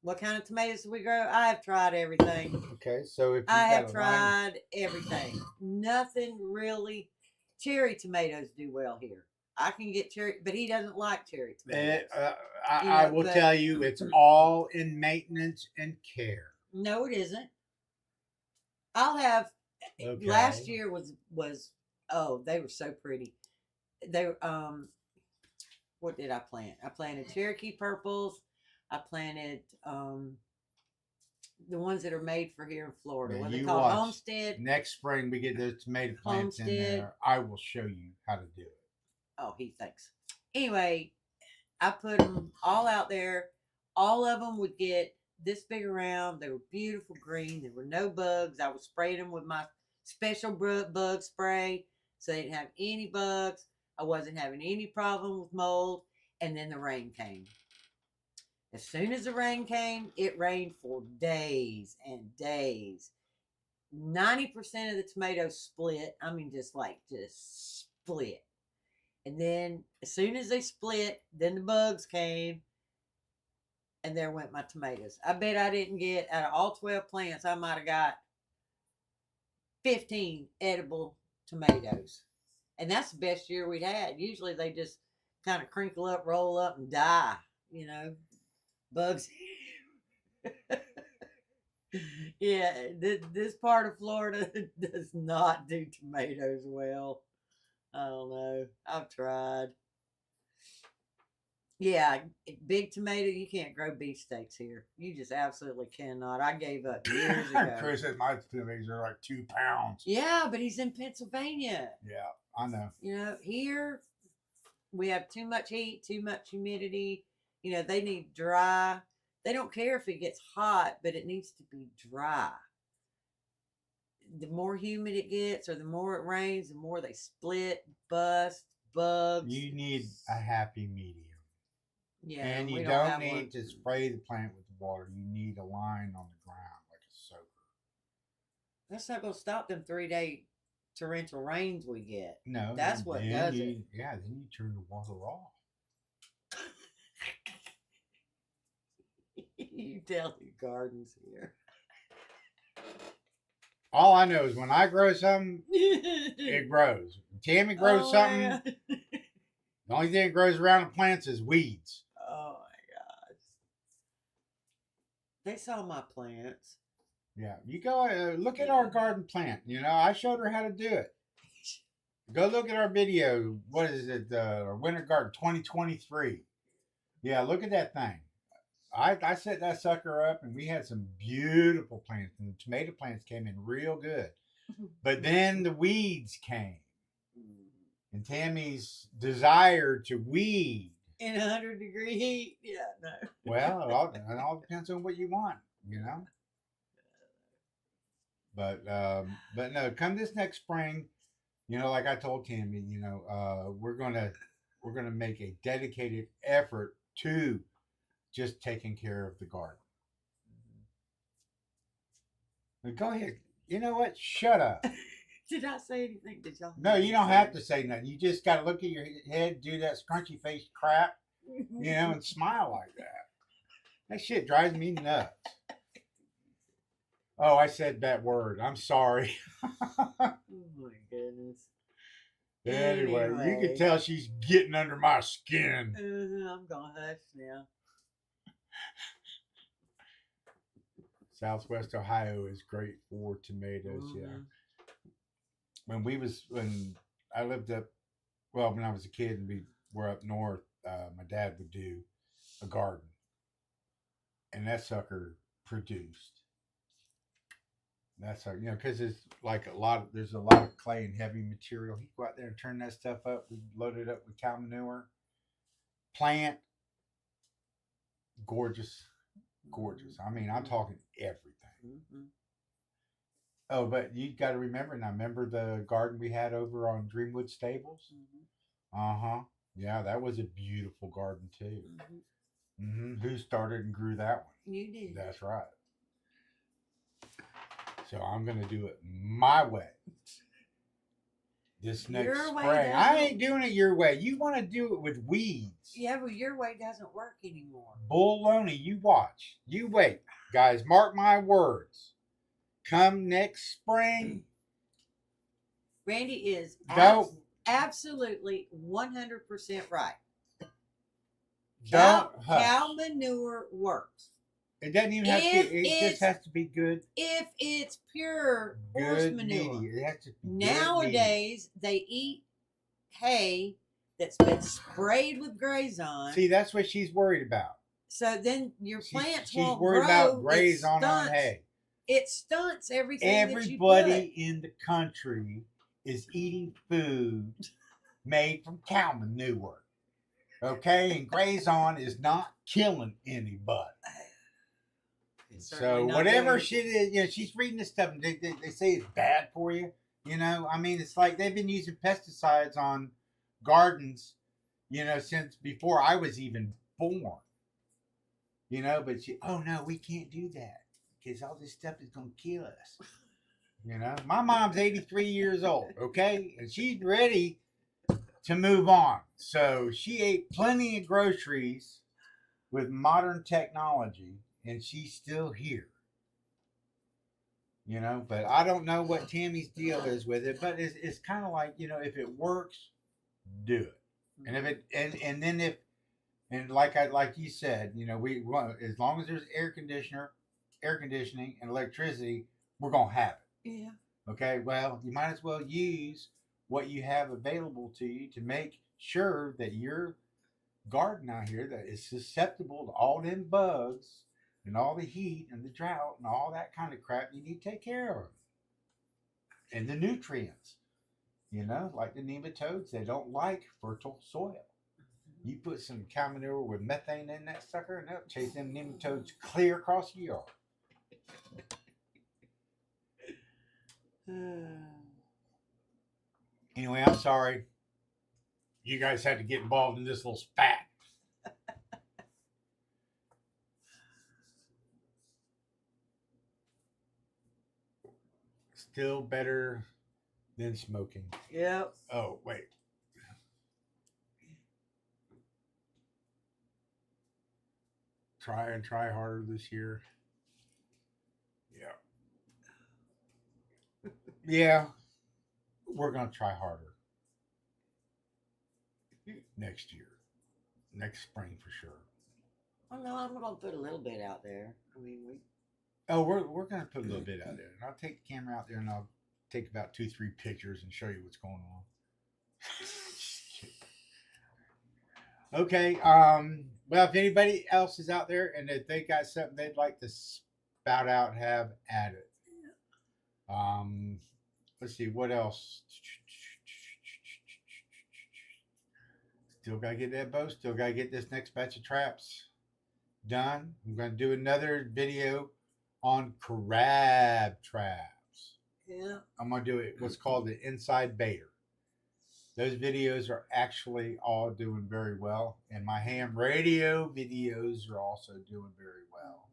What kind of tomatoes do we grow? I have tried everything. Okay, so if you I got have a line, tried everything. Nothing really. Cherry tomatoes do well here. I can get cherry, but he doesn't like cherry tomatoes. I will tell you, it's all in maintenance and care. No, it isn't. I'll have. Okay. Last year was oh, they were so pretty. They what did I plant? I planted Cherokee purples. I planted the ones that are made for here in Florida. Man, What they you call watch. Homestead. Next spring we get those tomato plants in Homestead. there. I will show you how to do it. Oh, he thinks. Anyway, I put them all out there. All of them would get this big around. They were beautiful green. There were no bugs. I was spraying them with my special bug spray, so they didn't have any bugs. I wasn't having any problem with mold. And then the rain came. As soon as the rain came, it rained for days and days. 90% of the tomatoes split. I mean, just split. And then as soon as they split, then the bugs came, and there went my tomatoes. I bet I didn't get, out of all 12 plants, I might have got 15 edible tomatoes. And that's the best year we'd had. Usually they just kind of crinkle up, roll up, and die, you know. Bugs. Yeah, this part of Florida does not do tomatoes well. I don't know. I've tried. Yeah, big tomato. You can't grow beefsteaks here. You just absolutely cannot. I gave up years ago. Chris said my tomatoes are like 2 pounds. Yeah, but he's in Pennsylvania. Yeah, I know. You know, here we have too much heat, too much humidity. You know, they need dry. They don't care if it gets hot, but it needs to be dry. The more humid it gets, or the more it rains, the more they split, bust, bugs. You need a happy medium. Yeah, and you we don't have need one. to spray the plant with water. You need a line on the ground like a soaker. That's not going to stop them 3-day torrential rains we get. No, That's what then does you, it. Yeah, then you turn the water off. You tell your gardens here. All I know is when I grow something, it grows. When Tammy grows something, yeah. the only thing that grows around the plants is weeds. Oh my gosh. They saw my plants. Yeah, you go look at our garden plant. You know, I showed her how to do it. Go look at our video. What is it? Our Winter Garden 2023. Yeah, look at that thing. I set that sucker up, and we had some beautiful plants, and the tomato plants came in real good. But then the weeds came, and Tammy's desire to weed. In 100-degree heat? Yeah, no. Well, it all depends on what you want, you know. But no, come this next spring, you know, like I told Tammy, you know, we're gonna make a dedicated effort to just taking care of the garden. Now, go ahead. You know what? Shut up. Did I say anything? Did y'all? No, you don't have to say nothing. You just got to look at your head, do that scrunchy face crap, you know, and smile like that. That shit drives me nuts. Oh, I said that word. I'm sorry. Oh my goodness. Anyway, you can Anyway. tell she's getting under my skin. I'm gonna hush now. Southwest Ohio is great for tomatoes. Yeah. Mhm. When I lived up, well, when I was a kid and we were up north, my dad would do a garden, and that sucker produced. That's how, because it's like there's a lot of clay and heavy material. He'd go out there and turn that stuff up. We load it up with cow manure, plant, gorgeous, gorgeous. I mean, I'm talking everything. Mhm. Oh, but you got to remember now. Remember the garden we had over on Dreamwood Stables? Mhm. Uh huh. Yeah, that was a beautiful garden too. Mhm. Who started and grew that one? You did. That's right. So I'm gonna do it my way. This next Your way spring, I doesn't- ain't doing it your way. You want to do it with weeds? Yeah, but your way doesn't work anymore. Bull Loney, you watch. You wait, guys. Mark my words. Come next spring, Randy is Don't- absolutely 100% right. don't Cow hush. manure works. It doesn't even have If to. It it's- just has to be good. If it's pure horse Good manure. media. It has to be good Nowadays, they eat hay that's been sprayed with Grazon. media. See, that's what she's worried about. So then your plants She's won't worried grow. about graze on stunts, hay. It stunts everything Everybody that you in the country is eating food made from cow manure. Okay, and Grazon is not killing anybody. put. So Certainly not whatever doing- shit is, she's reading this stuff and they say it's bad for you. I mean, it's like they've been using pesticides on gardens, since before I was even born. But oh no, we can't do that because all this stuff is gonna kill us. My mom's 83 years old, okay, and she's ready to move on. So she ate plenty of groceries with modern technology, and she's still here. But I don't know what Tammy's deal is with it. But it's kind of like if it works, do it. And if it and then if and like you said, we want, as long as there's air conditioning, and electricity, we're gonna have it. Yeah. Okay. Well, you might as well use what you have available to you to make sure that your garden out here that is susceptible to all them bugs and all the heat and the drought and all that kind of crap. You need to take care of them. And the nutrients, like the nematodes, they don't like fertile soil. You put some cow manure with methane in that sucker, and they'll chase them nematodes clear across the yard. Anyway, I'm sorry. You guys had to get involved in this little spat. Still better than smoking. Yep. Oh, wait. Try harder this year. Yeah. Yeah. We're going to try harder next year. Next spring for sure. Well, no, I'm gonna put a little bit out there. I mean, We're going to put a little bit out there. And I'll take the camera out there and I'll take about 2-3 pictures and show you what's going on. Okay. Well, if anybody else is out there and if they got something they'd like to spout out, have at it. Let's see what else. Still gotta get that bow. Still gotta get this next batch of traps done. I'm gonna do another video on crab traps. yeah. I'm gonna do it what's called the inside baiter. Those videos are actually all doing very well, and my ham radio videos are also doing very well.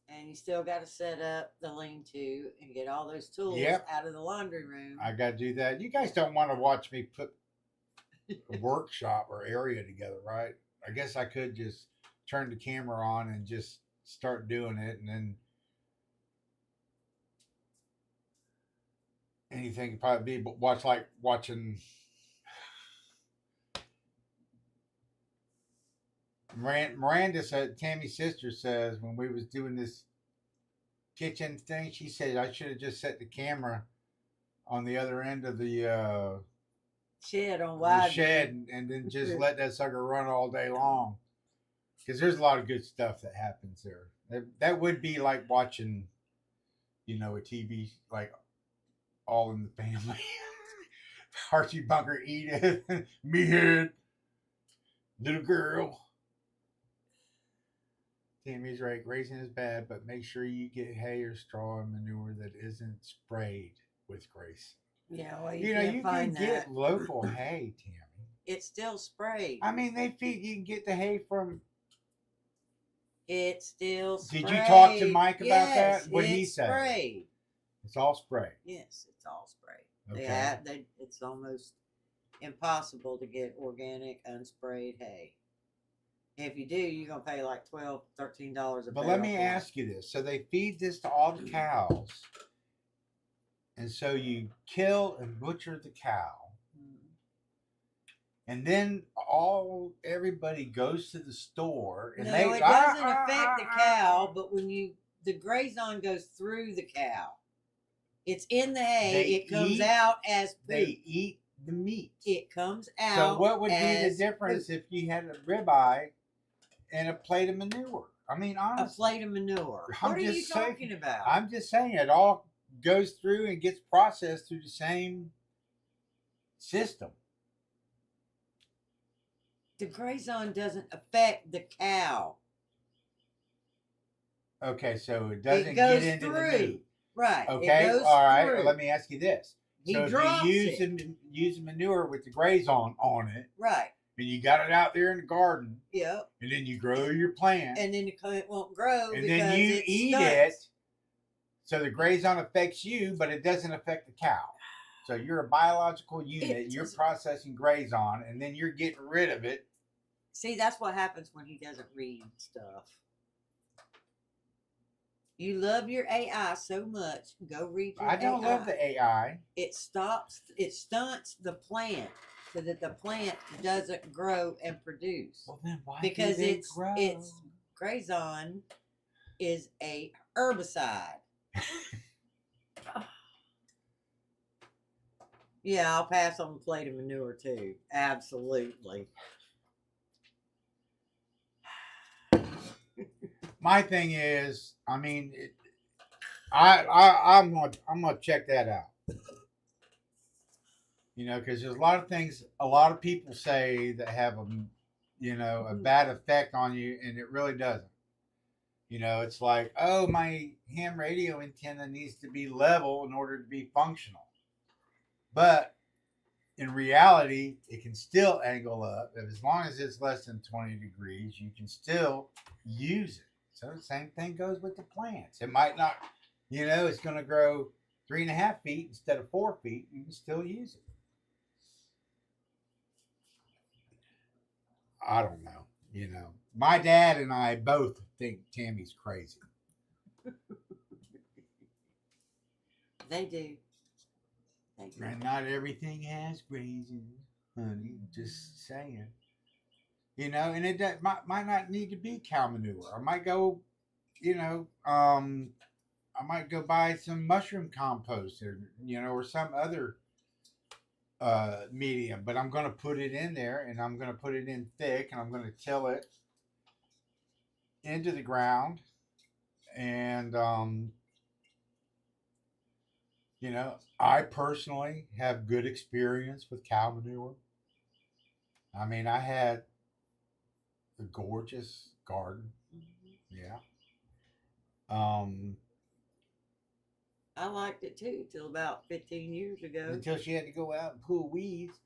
And you still got to set up the lean-to and get all those tools Yep. out of the laundry room. I gotta do that. You guys don't want to watch me put a workshop or area together, right? I guess I could just turn the camera on and just start doing it, and then anything could probably be but watching Miranda said, Tammy's sister says, when we was doing this kitchen thing, she said I should have just set the camera on the other end of Shed on the wide. shed, and then just let that sucker run all day long. Because there's a lot of good stuff that happens there. That would be like watching, a TV like All in the Family. Archie Bunker, Edith, Meathead, little girl. Tammy's right. Grazing is bad, but make sure you get hay or straw and manure that isn't sprayed with grace. Yeah, well, you can't You find can that. get local hay, Tammy. It's still sprayed. I mean, you can get the hay from. It's still sprayed. Did you talk to Mike about Yes, that? What it's he said? sprayed. It's all sprayed. Yes, it's all sprayed. Okay. It's almost impossible to get organic unsprayed hay. If you do, you're gonna pay like $12, $13 a barrel. But let me ask you this: so they feed this to all the cows, and so you kill and butcher the cow, and then everybody goes to the store, and no, it doesn't affect the cow. But when the grazon goes through the cow, it's in the hay. It comes out as poop. They eat the meat. It comes out. So what would be the as difference poop. if you had a ribeye and a plate of manure? I mean, honestly, A plate of manure. I'm What are you just saying- talking about? I'm just saying it all goes through and gets processed through the same system. The grazon doesn't affect the cow. Okay, so it doesn't goes get into through. the meat. Right. Okay, It goes all right. through. Well, let me ask you this: He so drops if you it. use manure with the graze on it, Right. and you got it out there in the garden, Yep. and then you grow your plant, And then the plant won't grow and because then you it eat stunts. it. So the grazon affects you, but it doesn't affect the cow. So you're a biological unit. You're processing grazon, and then you're getting rid of it. See, that's what happens when he doesn't read stuff. You love your AI so much. Go read your I don't AI. love the AI. It stunts the plant so that the plant doesn't grow and produce. Well, then why Because do they it's grow? grazon is a herbicide. Yeah, I'll pass on a plate of manure too. Absolutely. My thing is, I mean, I'm gonna check that out. Because there's a lot of things a lot of people say that have a bad effect on you, and it really doesn't. It's like, oh, my ham radio antenna needs to be level in order to be functional. But in reality, it can still angle up. As long as it's less than 20 degrees, you can still use it. So the same thing goes with the plants. It might not, it's going to grow 3.5 feet instead of 4 feet. You can still use it. I don't know. My dad and I both think Tammy's crazy. They do. They do. And not everything has grazing, honey. Just saying. And it might not need to be cow manure. I might go, I might go buy some mushroom compost or some other medium. But I'm going to put it in there, and I'm going to put it in thick, and I'm going to till it into the ground, and I personally have good experience with cow manure. I mean, I had a gorgeous garden. Yeah. I liked it too till about 15 years ago. Until she had to go out and pull weeds.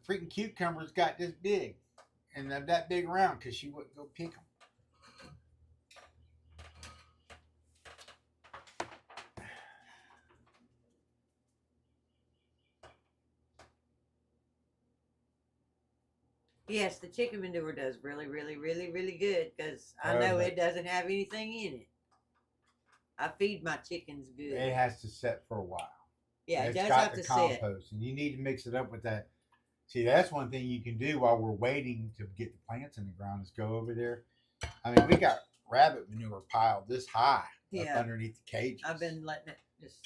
Freaking cucumbers got this big, and that big around because she wouldn't go pick them. Yes, the chicken manure does really, really, really, really good because I Oh, know but it doesn't have anything in it. I feed my chickens it good. has to set for a while. Yeah, it It's does got have the to sit. compost, and you need to mix it up with that. See, that's one thing you can do while we're waiting to get the plants in the ground is go over there. I mean, we got rabbit manure piled this high up Yeah, underneath the cages, I've been letting it just.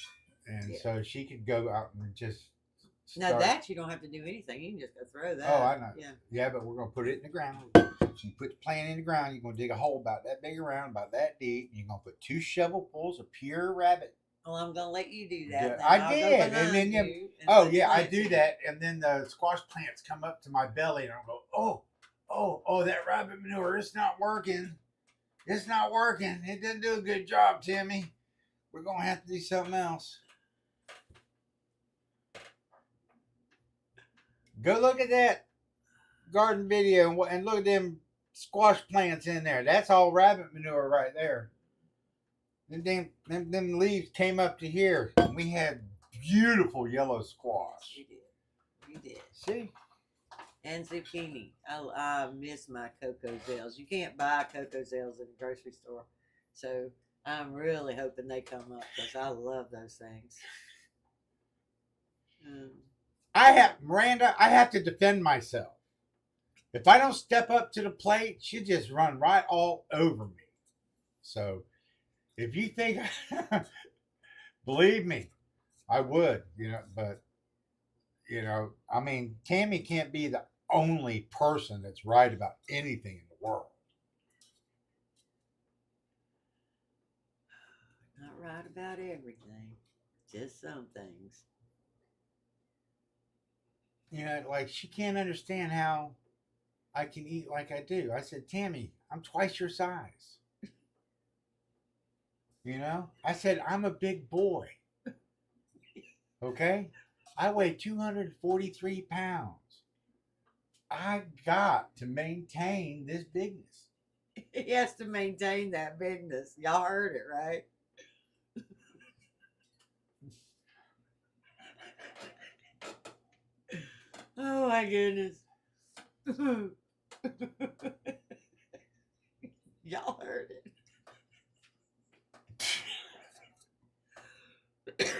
and Yeah. so she could go out and just Now start. that you don't have to do anything. You can just go throw that. Oh, I know. Yeah. Yeah, but we're gonna put it in the ground. You put the plant in the ground. You're gonna dig a hole about that big around, about that deep. And you're gonna put 2 shovelfuls of pure rabbit. Well, I'm gonna let you do Yeah, that. Then I I'll go did, and behind then you and oh put yeah, I plants do in. that, and then the squash plants come up to my belly, and I go, oh, that rabbit manure, it's not working. It's not working. It didn't do a good job, Timmy. We're gonna have to do something else. Go look at that garden video and look at them squash plants in there. That's all rabbit manure right there. And them leaves came up to here. And we had beautiful yellow squash. We did. We did. See? And zucchini. I miss my cocoa zells. You can't buy cocoa zells in the grocery store, so I'm really hoping they come up because I love those things. Miranda, I have to defend myself. If I don't step up to the plate, she'll just run right all over me. So if you think, believe me, I would, but, I mean, Tammy can't be the only person that's right about anything in the world. Not right about everything, just some things. Like she can't understand how I can eat like I do. I said, Tammy, I'm twice your size. I said, I'm a big boy. Okay? I weigh 243 pounds. I got to maintain this bigness. He has to maintain that bigness. Y'all heard it, right? Oh my goodness. Y'all heard it.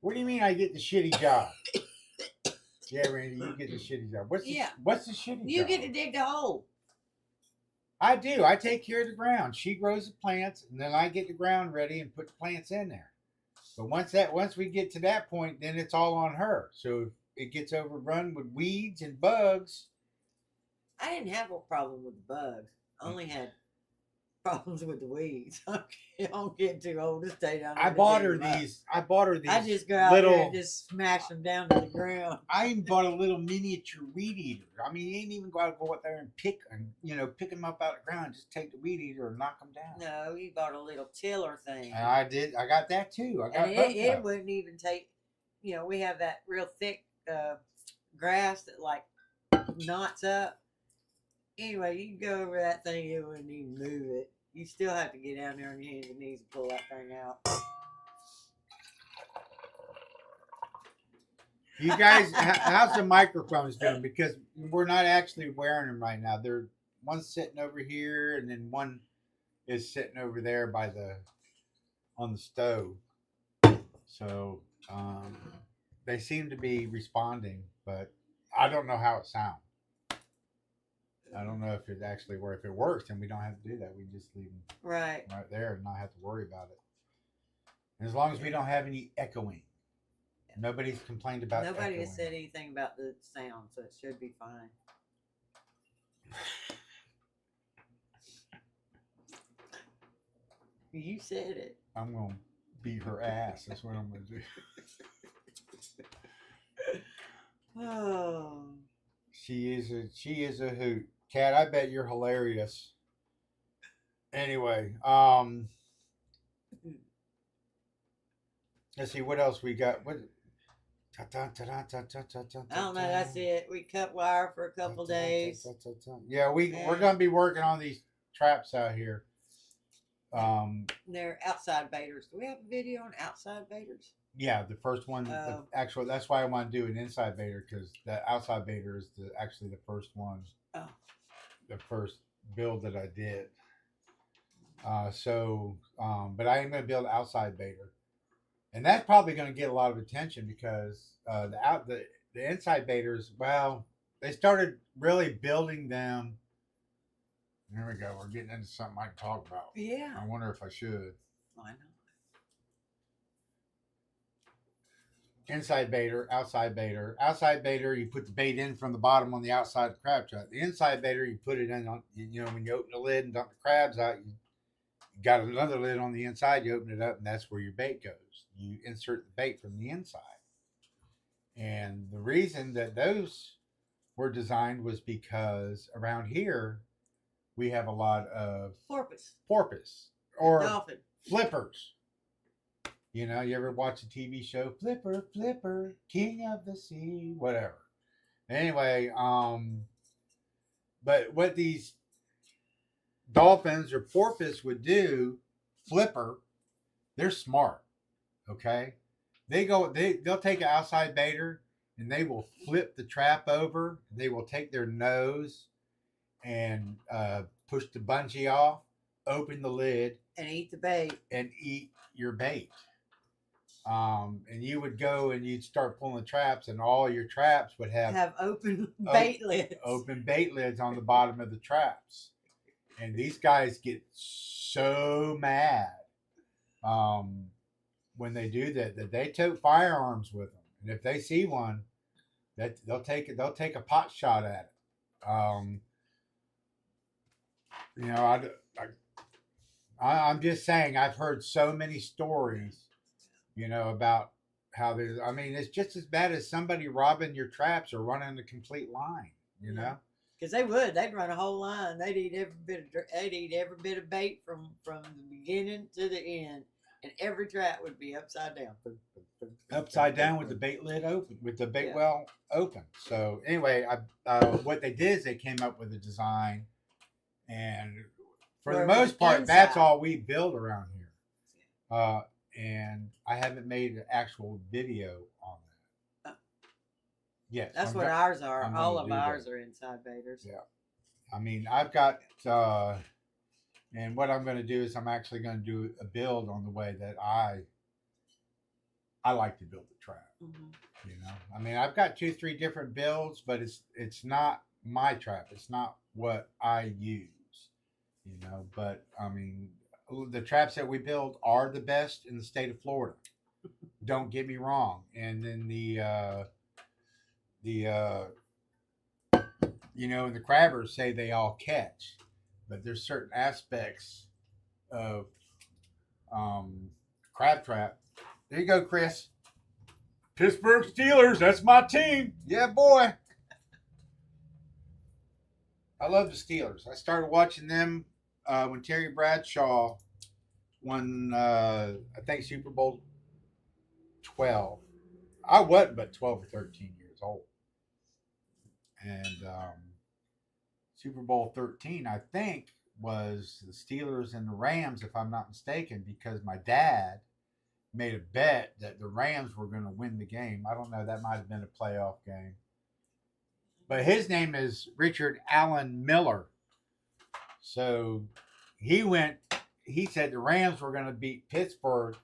What do you mean I get the shitty job? Yeah, Randy, you get the shitty job. What's the shitty You job? get to dig the hole. I do. I take care of the ground. She grows the plants, and then I get the ground ready and put the plants in there. But once we get to that point, then it's all on her. So if it gets overrun with weeds and bugs. I didn't have a problem with the bugs. I only had problems with the weeds. I don't get too old to stay down there. I bought her these. I just go out little. there and just smash them down to the ground. I even bought a little miniature weed eater. I mean, you ain't even got to go out there and pick them up out of the ground. Just take the weed eater and knock them down. No, you bought a little tiller thing. And I did. I got that too. I got and both. It wouldn't even take. We have that real thick grass that like knots up. Anyway, you can go over that thing, it wouldn't even move it. You still have to get down there on your hands and knees and pull that thing out. You guys, how's the microphones doing? Because we're not actually wearing them right now. They're one's sitting over here, and then one is sitting over there on the stove. So they seem to be responding, but I don't know how it sounds. I don't know if it actually works. If it works, then we don't have to do that. We just leave them right there and not have to worry about it. And as long as we don't have any echoing. Nobody's complained about Nobody echoing. has said anything about the sound, so it should be fine. You said it. I'm going to beat her ass. That's what I'm going to do. Oh. She is a hoot. Kat, I bet you're hilarious. Anyway, let's see what else we got. What? I don't know. That's it. We cut wire for a couple days. Yeah, we're gonna be working on these traps out here. They're outside baiters. Do we have a video on outside baiters? Yeah, the first one. Oh. Actually, that's why I want to do an inside baiter because the outside baiter is actually the first one, Oh. the first build that I did. But I am going to build outside baiter, and that's probably going to get a lot of attention because the inside baiters, well, they started really building them. There we go. We're getting into something I can talk about. Yeah. I wonder if I should. Why not? Inside baiter, outside baiter. Outside baiter, you put the bait in from the bottom on the outside of the crab trap. The inside baiter, you put it in on, when you open the lid and dump the crabs out, you got another lid on the inside, you open it up, and that's where your bait goes. You insert the bait from the inside. And the reason that those were designed was because around here, we have a lot of porpoise or dolphin flippers. You ever watch a TV show? Flipper, Flipper, King of the Sea, whatever. Anyway, but what these dolphins or porpoise would do, flipper, they're smart. Okay, they'll take an outside baiter and they will flip the trap over. They will take their nose and push the bungee off, open the lid, and eat the bait and eat your bait. And you would go and you'd start pulling the traps, and all your traps would have open bait lids. Open bait lids on the bottom of the traps. And these guys get so mad when they do that they tote firearms with them, and if they see one, that they'll take a pot shot at it. I'm just saying I've heard so many stories. About how there's, I mean, it's just as bad as somebody robbing your traps or running a complete line, Because they'd run a whole line. They'd eat every bit of bait from the beginning to the end, and every trap would be upside down. Upside down with the bait lid open, with the bait well open. So anyway, what they did is they came up with a design, and for the most part, that's all we build around here. And I haven't made an actual video on that. Yes, that's what ours are. All of ours are inside baiters. Yeah, I mean, I've got, and what I'm going to do is I'm actually going to do a build on the way that I like to build the trap. Mm-hmm. I mean, I've got 2-3 different builds, but it's not my trap. It's not what I use. But I mean, the traps that we build are the best in the state of Florida. Don't get me wrong. And then the crabbers say they all catch, but there's certain aspects of crab trap. There you go, Chris. Pittsburgh Steelers, that's my team. Yeah, boy. I love the Steelers. I started watching them when Terry Bradshaw won, I think, Super Bowl 12. I wasn't but 12 or 13 years old. And Super Bowl 13, I think, was the Steelers and the Rams, if I'm not mistaken, because my dad made a bet that the Rams were going to win the game. I don't know. That might have been a playoff game. But his name is Richard Allen Miller. So he said the Rams were going to beat Pittsburgh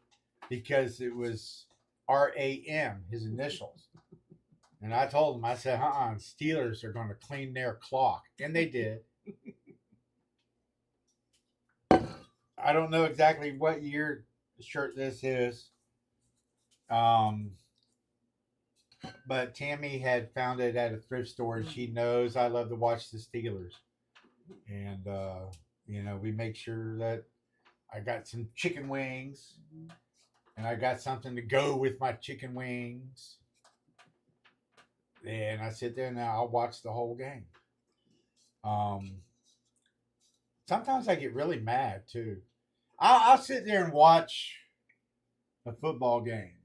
because it was RAM, his initials. And I told him, I said, Steelers are going to clean their clock. And they did. I don't know exactly what year shirt this is. But Tammy had found it at a thrift store, and she knows I love to watch the Steelers. And, we make sure that I got some chicken wings, and I got something to go with my chicken wings. And I sit there and I'll watch the whole game. Sometimes I get really mad too. I'll sit there and watch a football game,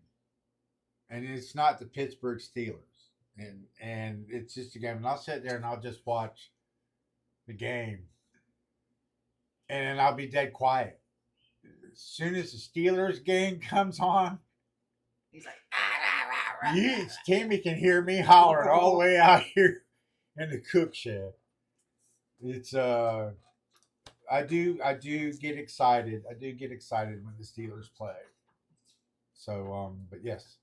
and it's not the Pittsburgh Steelers, and it's just a game, and I'll sit there and I'll just watch the game, and I'll be dead quiet. As soon as the Steelers game comes on, He's like, ah, rah, rah, rah, You, Tammy can hear me hollering all the way out here in the cook shed. It's I do get excited. I do get excited when the Steelers play. So but yes.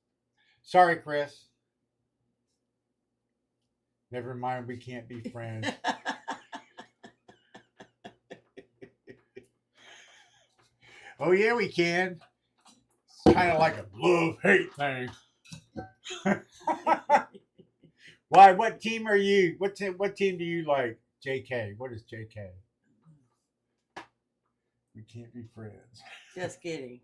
Sorry, Chris. Never mind, we can't be friends. Oh yeah, we can. It's kind of like a love-hate thing. Why? What team are you? What team do you like? JK. What is JK? We can't be friends. Just kidding.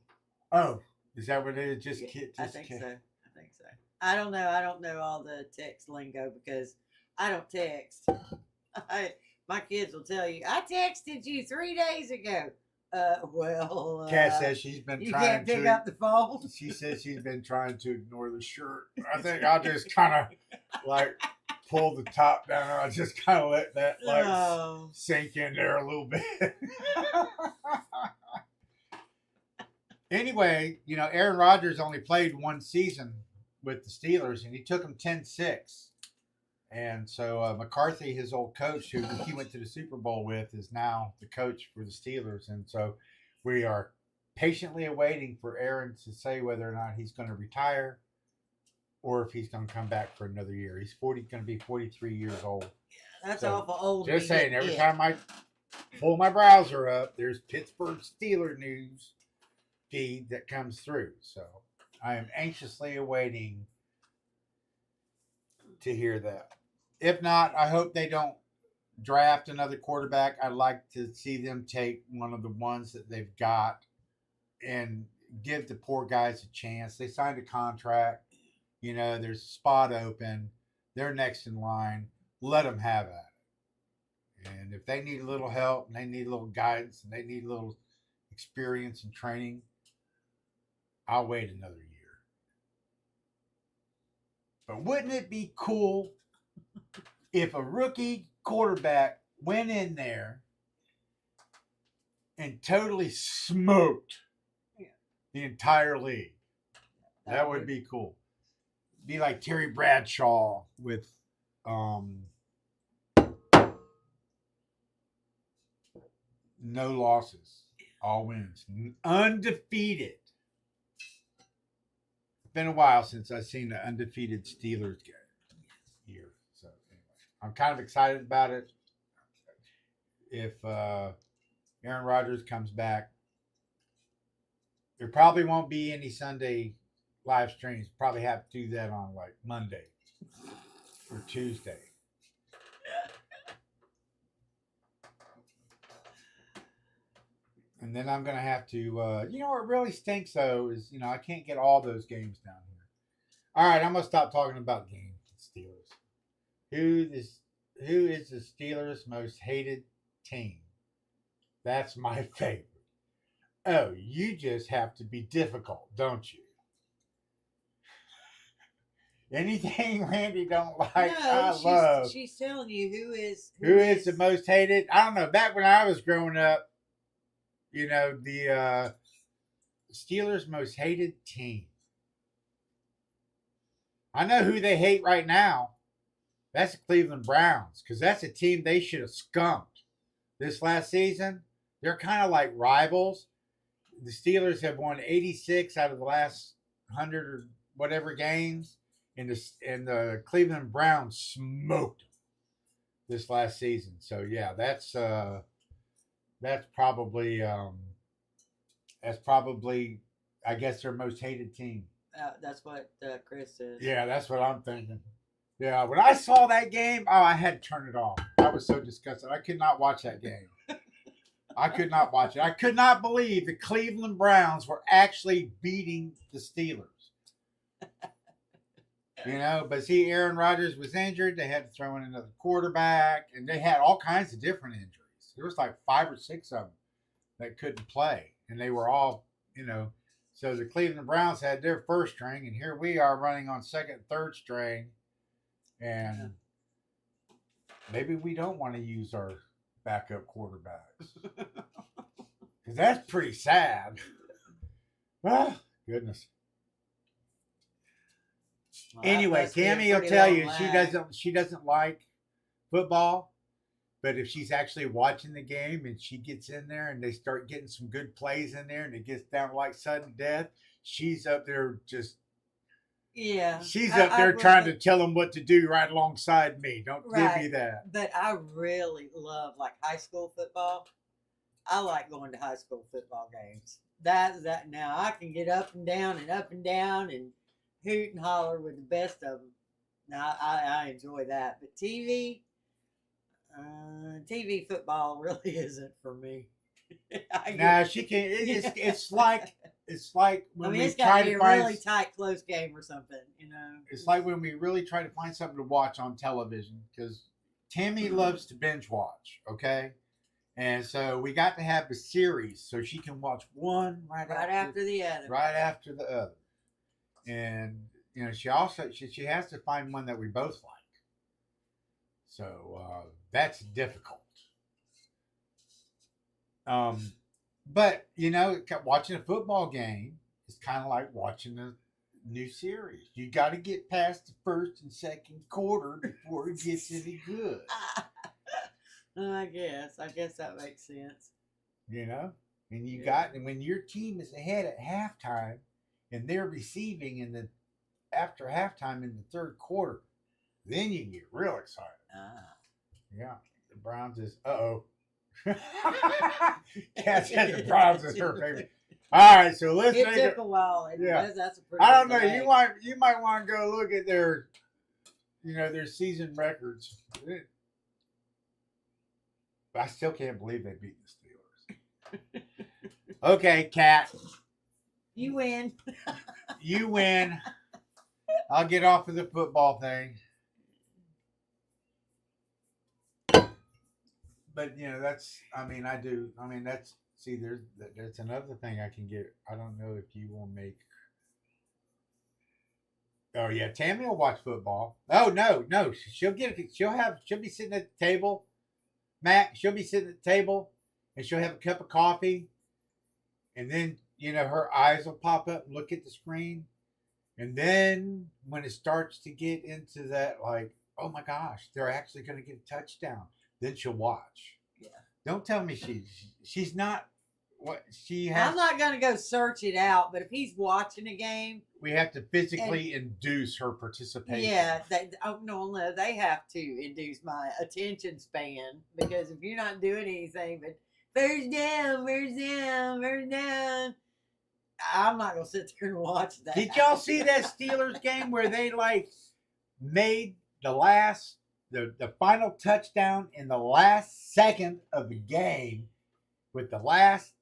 Oh, is that what it is? Just Yeah, kid. I Just think kid. so. I think so. I don't know. I don't know all the text lingo because I don't text. My kids will tell you, I texted you 3 days ago. Well, Kat says she's been you trying can't pick to. up the phone. She says she's been trying to ignore the shirt. I think I'll just kind of like pull the top down. I just kind of let that like Oh. sink in there a little bit. Anyway, you know, Aaron Rodgers only played one season with the Steelers, and he took them 10-6. And so McCarthy, his old coach, who he went to the Super Bowl with, is now the coach for the Steelers. And so we are patiently awaiting for Aaron to say whether or not he's going to retire or if he's going to come back for another year. He's going to be 43 years old. That's So, awful old. Just to saying, get every hit. time I pull my browser up, there's Pittsburgh Steeler news feed that comes through. So I am anxiously awaiting to hear that. If not, I hope they don't draft another quarterback. I'd like to see them take one of the ones that they've got and give the poor guys a chance. They signed a contract. You know, there's a spot open. They're next in line. Let them have at it. And if they need a little help and they need a little guidance and they need a little experience and training, I'll wait another year. But wouldn't it be cool if a rookie quarterback went in there and totally smoked the entire league? That would be cool. Be like Terry Bradshaw with no losses, all wins, undefeated. It's been a while since I've seen an undefeated Steelers game here. So anyway, I'm kind of excited about it. If Aaron Rodgers comes back, there probably won't be any Sunday live streams. Probably have to do that on like Monday or Tuesday. And then I'm gonna have to, you know, what really stinks though is, you know, I can't get all those games down here. All right, I'm gonna stop talking about games. Steelers. Who is the Steelers' most hated team? That's my favorite. Oh, you just have to be difficult, don't you? Anything Randy don't like, I love. She's telling you who is the most hated? I don't know. Back when I was growing up, you know, the Steelers' most hated team. I know who they hate right now. That's the Cleveland Browns, because that's a team they should have skunked this last season. They're kind of like rivals. The Steelers have won 86 out of the last 100 or whatever games, and the Cleveland Browns smoked them this last season. So yeah, that's probably I guess their most hated team. That's what Chris says. Yeah, that's what I'm thinking. Yeah, when I saw that game, oh, I had to turn it off. I was so disgusted. I could not watch that game. I could not watch it. I could not believe the Cleveland Browns were actually beating the Steelers. You know, but see, Aaron Rodgers was injured. They had to throw in another quarterback, and they had all kinds of different injuries. There was like 5 or 6 of them that couldn't play, and they were all, you know. So the Cleveland Browns had their first string, and here we are running on second, third string, and maybe we don't want to use our backup quarterbacks because that's pretty sad. Ah, goodness. Well, that Anyway, must be a Tammy will pretty tell long you lag. she doesn't like football, but if she's actually watching the game and she gets in there and they start getting some good plays in there and it gets down like sudden death, she's up there just Yeah, she's up I there trying really to tell them what to do right alongside me. Don't give right, me that. but I really love like high school football. I like going to high school football games. That now I can get up and down and hoot and holler with the best of them. Now I enjoy that, but TV football really isn't for me. I Now get, she can. yeah. It's like I when mean, we it's got to try be to a find. really tight, close game or something, you know. It's like when we really try to find something to watch on television because Tammy loves to binge watch. Okay, and so we got to have a series so she can watch one Right after the other. right after the other. And she also she has to find one that we both like. So that's difficult. Um, but watching a football game is kind of like watching a new series. You got to get past the first and second quarter before it gets any good. I guess that makes sense. You know, and Yeah. and when your team is ahead at halftime, and they're receiving in the after halftime in the third quarter, then you can get real excited. Ah. Yeah, the Browns is Cat said the Browns is her favorite. All right, so let's It take took it. a while. And Yeah. that's a pretty I don't good know. delay. You might want to go look at their season records. I still can't believe they beat the Steelers. Okay, Cat, You win. you win. I'll get off of the football thing. But that's. I mean, I do. I mean, that's. See, there's another thing I can get. I don't know if you will make. Oh yeah, Tammy will watch football. Oh no, no, she'll get. She'll be sitting at the table. Matt, she'll be sitting at the table, and she'll have a cup of coffee, and then her eyes will pop up and look at the screen, and then when it starts to get into that, like, oh my gosh, they're actually going to get a touchdown, then she'll watch. Yeah. Don't tell me she's not what she I'm has. not going to go search it out, but if he's watching a game, We have to physically induce her participation. yeah, no, they have to induce my attention span because if you're not doing anything but first down, first down, first down, I'm not gonna sit there and watch that. Did y'all see that Steelers game where they made the final touchdown in the last second of the game with the last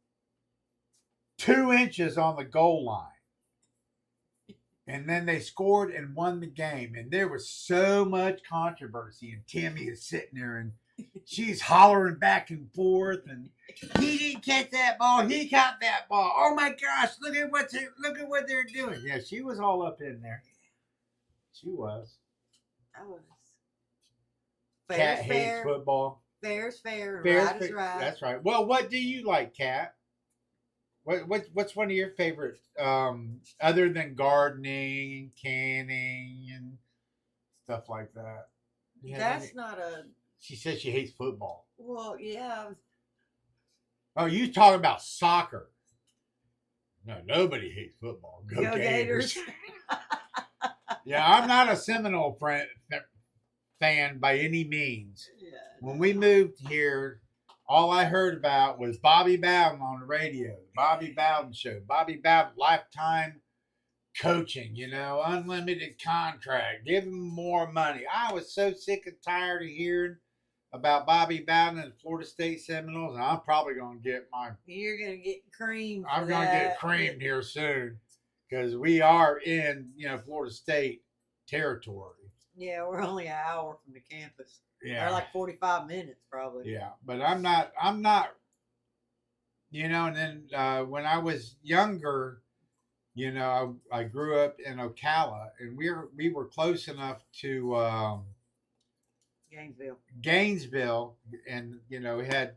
2 inches on the goal line? And then they scored and won the game. And there was so much controversy. And Tammy is sitting there and she's hollering back and forth. And he didn't catch that ball. He caught that ball. Oh my gosh! Look at what they're doing. Yeah, she was all up in there. She was. I was. Cat hates football. Fair's fair. Fair's Right is right. That's right. Well, what do you like, Cat? What's one of your favorite other than gardening, canning, and stuff like that? That's not a. She says she hates football. Well, yeah. Oh, you talking about soccer? No, nobody hates football. Go Gators. Yeah, I'm not a Seminole fan by any means. Yeah, When we moved here, all I heard about was Bobby Bowden on the radio, Bobby Bowden show, Bobby Bowden lifetime coaching, unlimited contract, give him more money. I was so sick and tired of hearing about Bobby Bowden and the Florida State Seminoles, and I'm probably going to get You're going to get creamed. I'm going to get creamed here soon because we are in, Florida State territory. Yeah, we're only an hour from the campus. Yeah. Or like 45 minutes, probably. Yeah, but I'm not, and then when I was younger, I grew up in Ocala, and we were close enough to Gainesville, and we had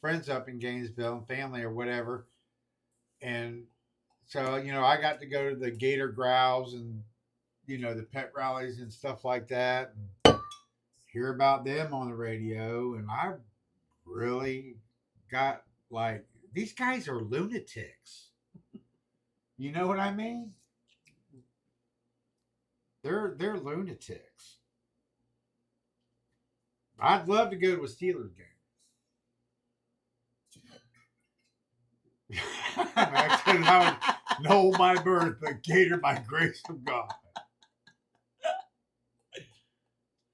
friends up in Gainesville and family or whatever, and so I got to go to the Gator Growls and the pet rallies and stuff like that, and hear about them on the radio, and I really got like, these guys are lunatics. You know what I mean? They're lunatics. I'd love to go to a Steelers game. I would know my birth, but Gator by grace of God.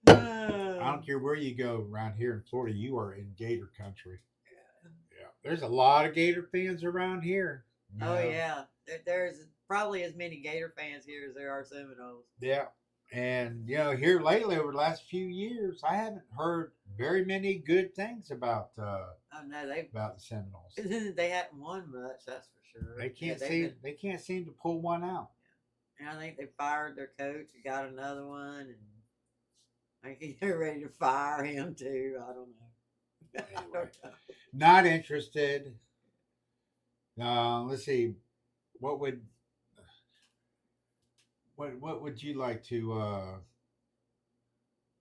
I don't care where you go around here in Florida, you are in Gator country. Yeah. There's a lot of Gator fans around here. Oh yeah, there's probably as many Gator fans here as there are Seminoles. Yeah. And here lately over the last few years, I haven't heard very many good things about Oh no, about the Seminoles. they hadn't won much, that's for sure. They can't seem to pull one out. And I think they fired their coach and got another one, and I think they're ready to fire him too. I don't know. Anyway. I don't know. Not interested. Let's see. What would you like to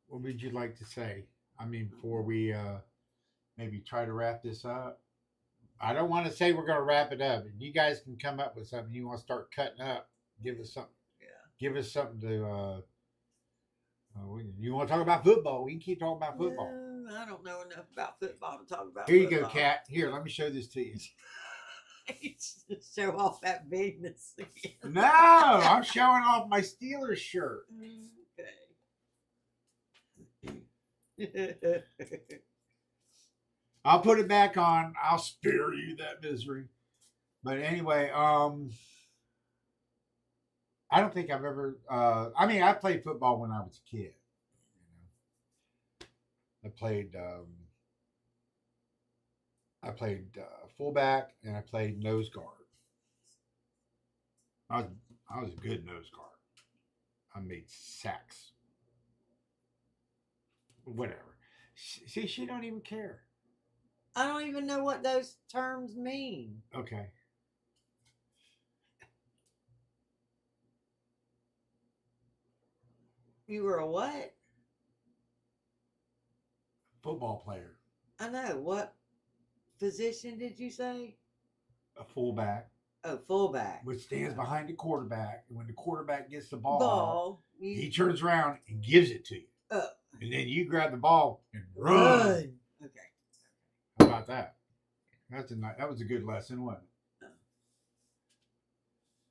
what would you like to say? I mean, before we maybe try to wrap this up. I don't want to say we're going to wrap it up. If you guys can come up with something you want to start cutting up, give us something. Yeah. Give us something to. You want to talk about football? We can keep talking about football. No, I don't know enough about football to talk about. Here you football. go, Kat. Here, let me show this to you. Show off that bigness again. No, I'm showing off my Steelers shirt. Okay. I'll put it back on. I'll spare you that misery. But anyway, I don't think I've ever. I mean, I played football when I was a kid. I played. I played fullback and I played nose guard. I was a good nose guard. I made sacks. Whatever. See, she don't even care. I don't even know what those terms mean. Okay. You were a what? Football player. I know. What position did you say? A fullback. Oh, fullback. Which stands behind the quarterback. And when the quarterback gets the ball, You he turns around and gives it to you. And then you grab the ball and run. Okay. How about that? That was a good lesson, wasn't it?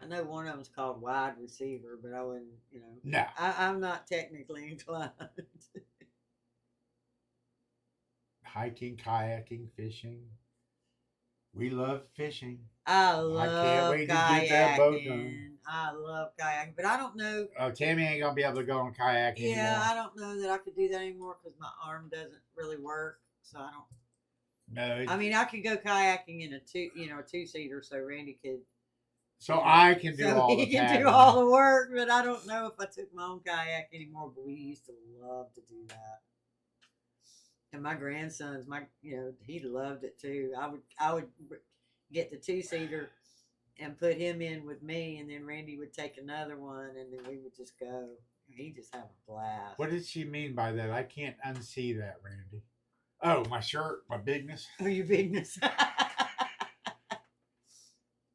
I know one of them's called wide receiver, but I wouldn't, No. I'm not technically inclined. Hiking, kayaking, fishing. We love fishing. I love wait to get that boat kayaking. done. I love kayaking, but I don't know. Tammy ain't gonna be able to go on kayak anymore. Yeah, I don't know that I could do that anymore because my arm doesn't really work. So I don't. No. I mean, I could go kayaking in a two-seater, so Randy could. So I can do all the he can paddling. do all the work, but I don't know if I took my own kayak anymore. But we used to love to do that. And my grandsons, he loved it too. I would get the two-seater and put him in with me, and then Randy would take another one, and then we would just go. He just have a blast. What did she mean by that? I can't unsee that, Randy. Oh, my shirt, my bigness. Oh, your bigness.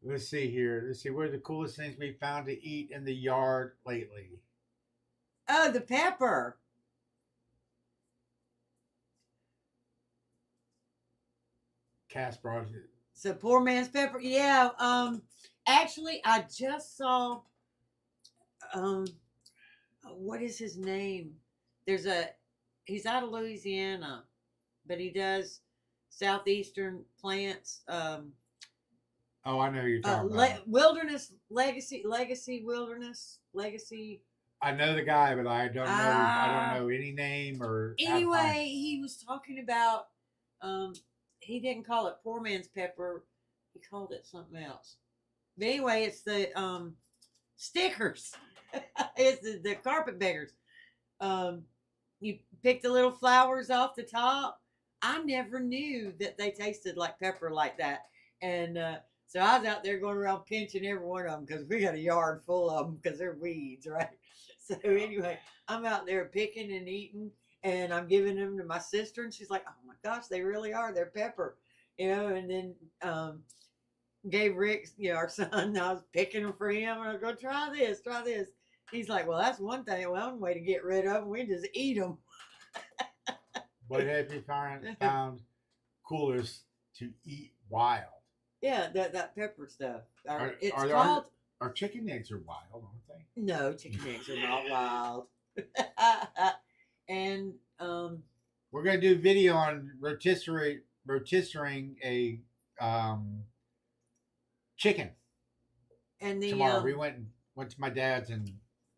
Let's see here. Let's see. What are the coolest things we found to eat in the yard lately? Oh, the pepper. Cass brought it. So poor man's pepper. Yeah. Actually, I just saw. What is his name? He's out of Louisiana, but he does southeastern plants. Oh, I know who you're talking about. Wilderness Legacy. I know the guy, but I don't know. I don't know any name or. Anyway, he was talking about. He didn't call it poor man's pepper. He called it something else. But anyway, it's the stickers. It's the carpetbaggers. You pick the little flowers off the top. I never knew that they tasted like pepper like that. And so I was out there going around pinching every one of them because we got a yard full of them because they're weeds, right? So anyway, I'm out there picking and eating, and I'm giving them to my sister, and she's like, "Oh my gosh, they really are. They're pepper," And then gave Rick, our son. I was picking them for him, and I go, "Try this, try this." He's like, "Well, that's one thing. Well, one way to get rid of them, we just eat them." What have you found coolest to eat wild? Yeah, that pepper stuff. It's are there- called. Our chicken eggs are wild, aren't they? No, chicken eggs are not wild. And We're gonna do a video on rotisserie a chicken and the tomorrow. We went to my dad's and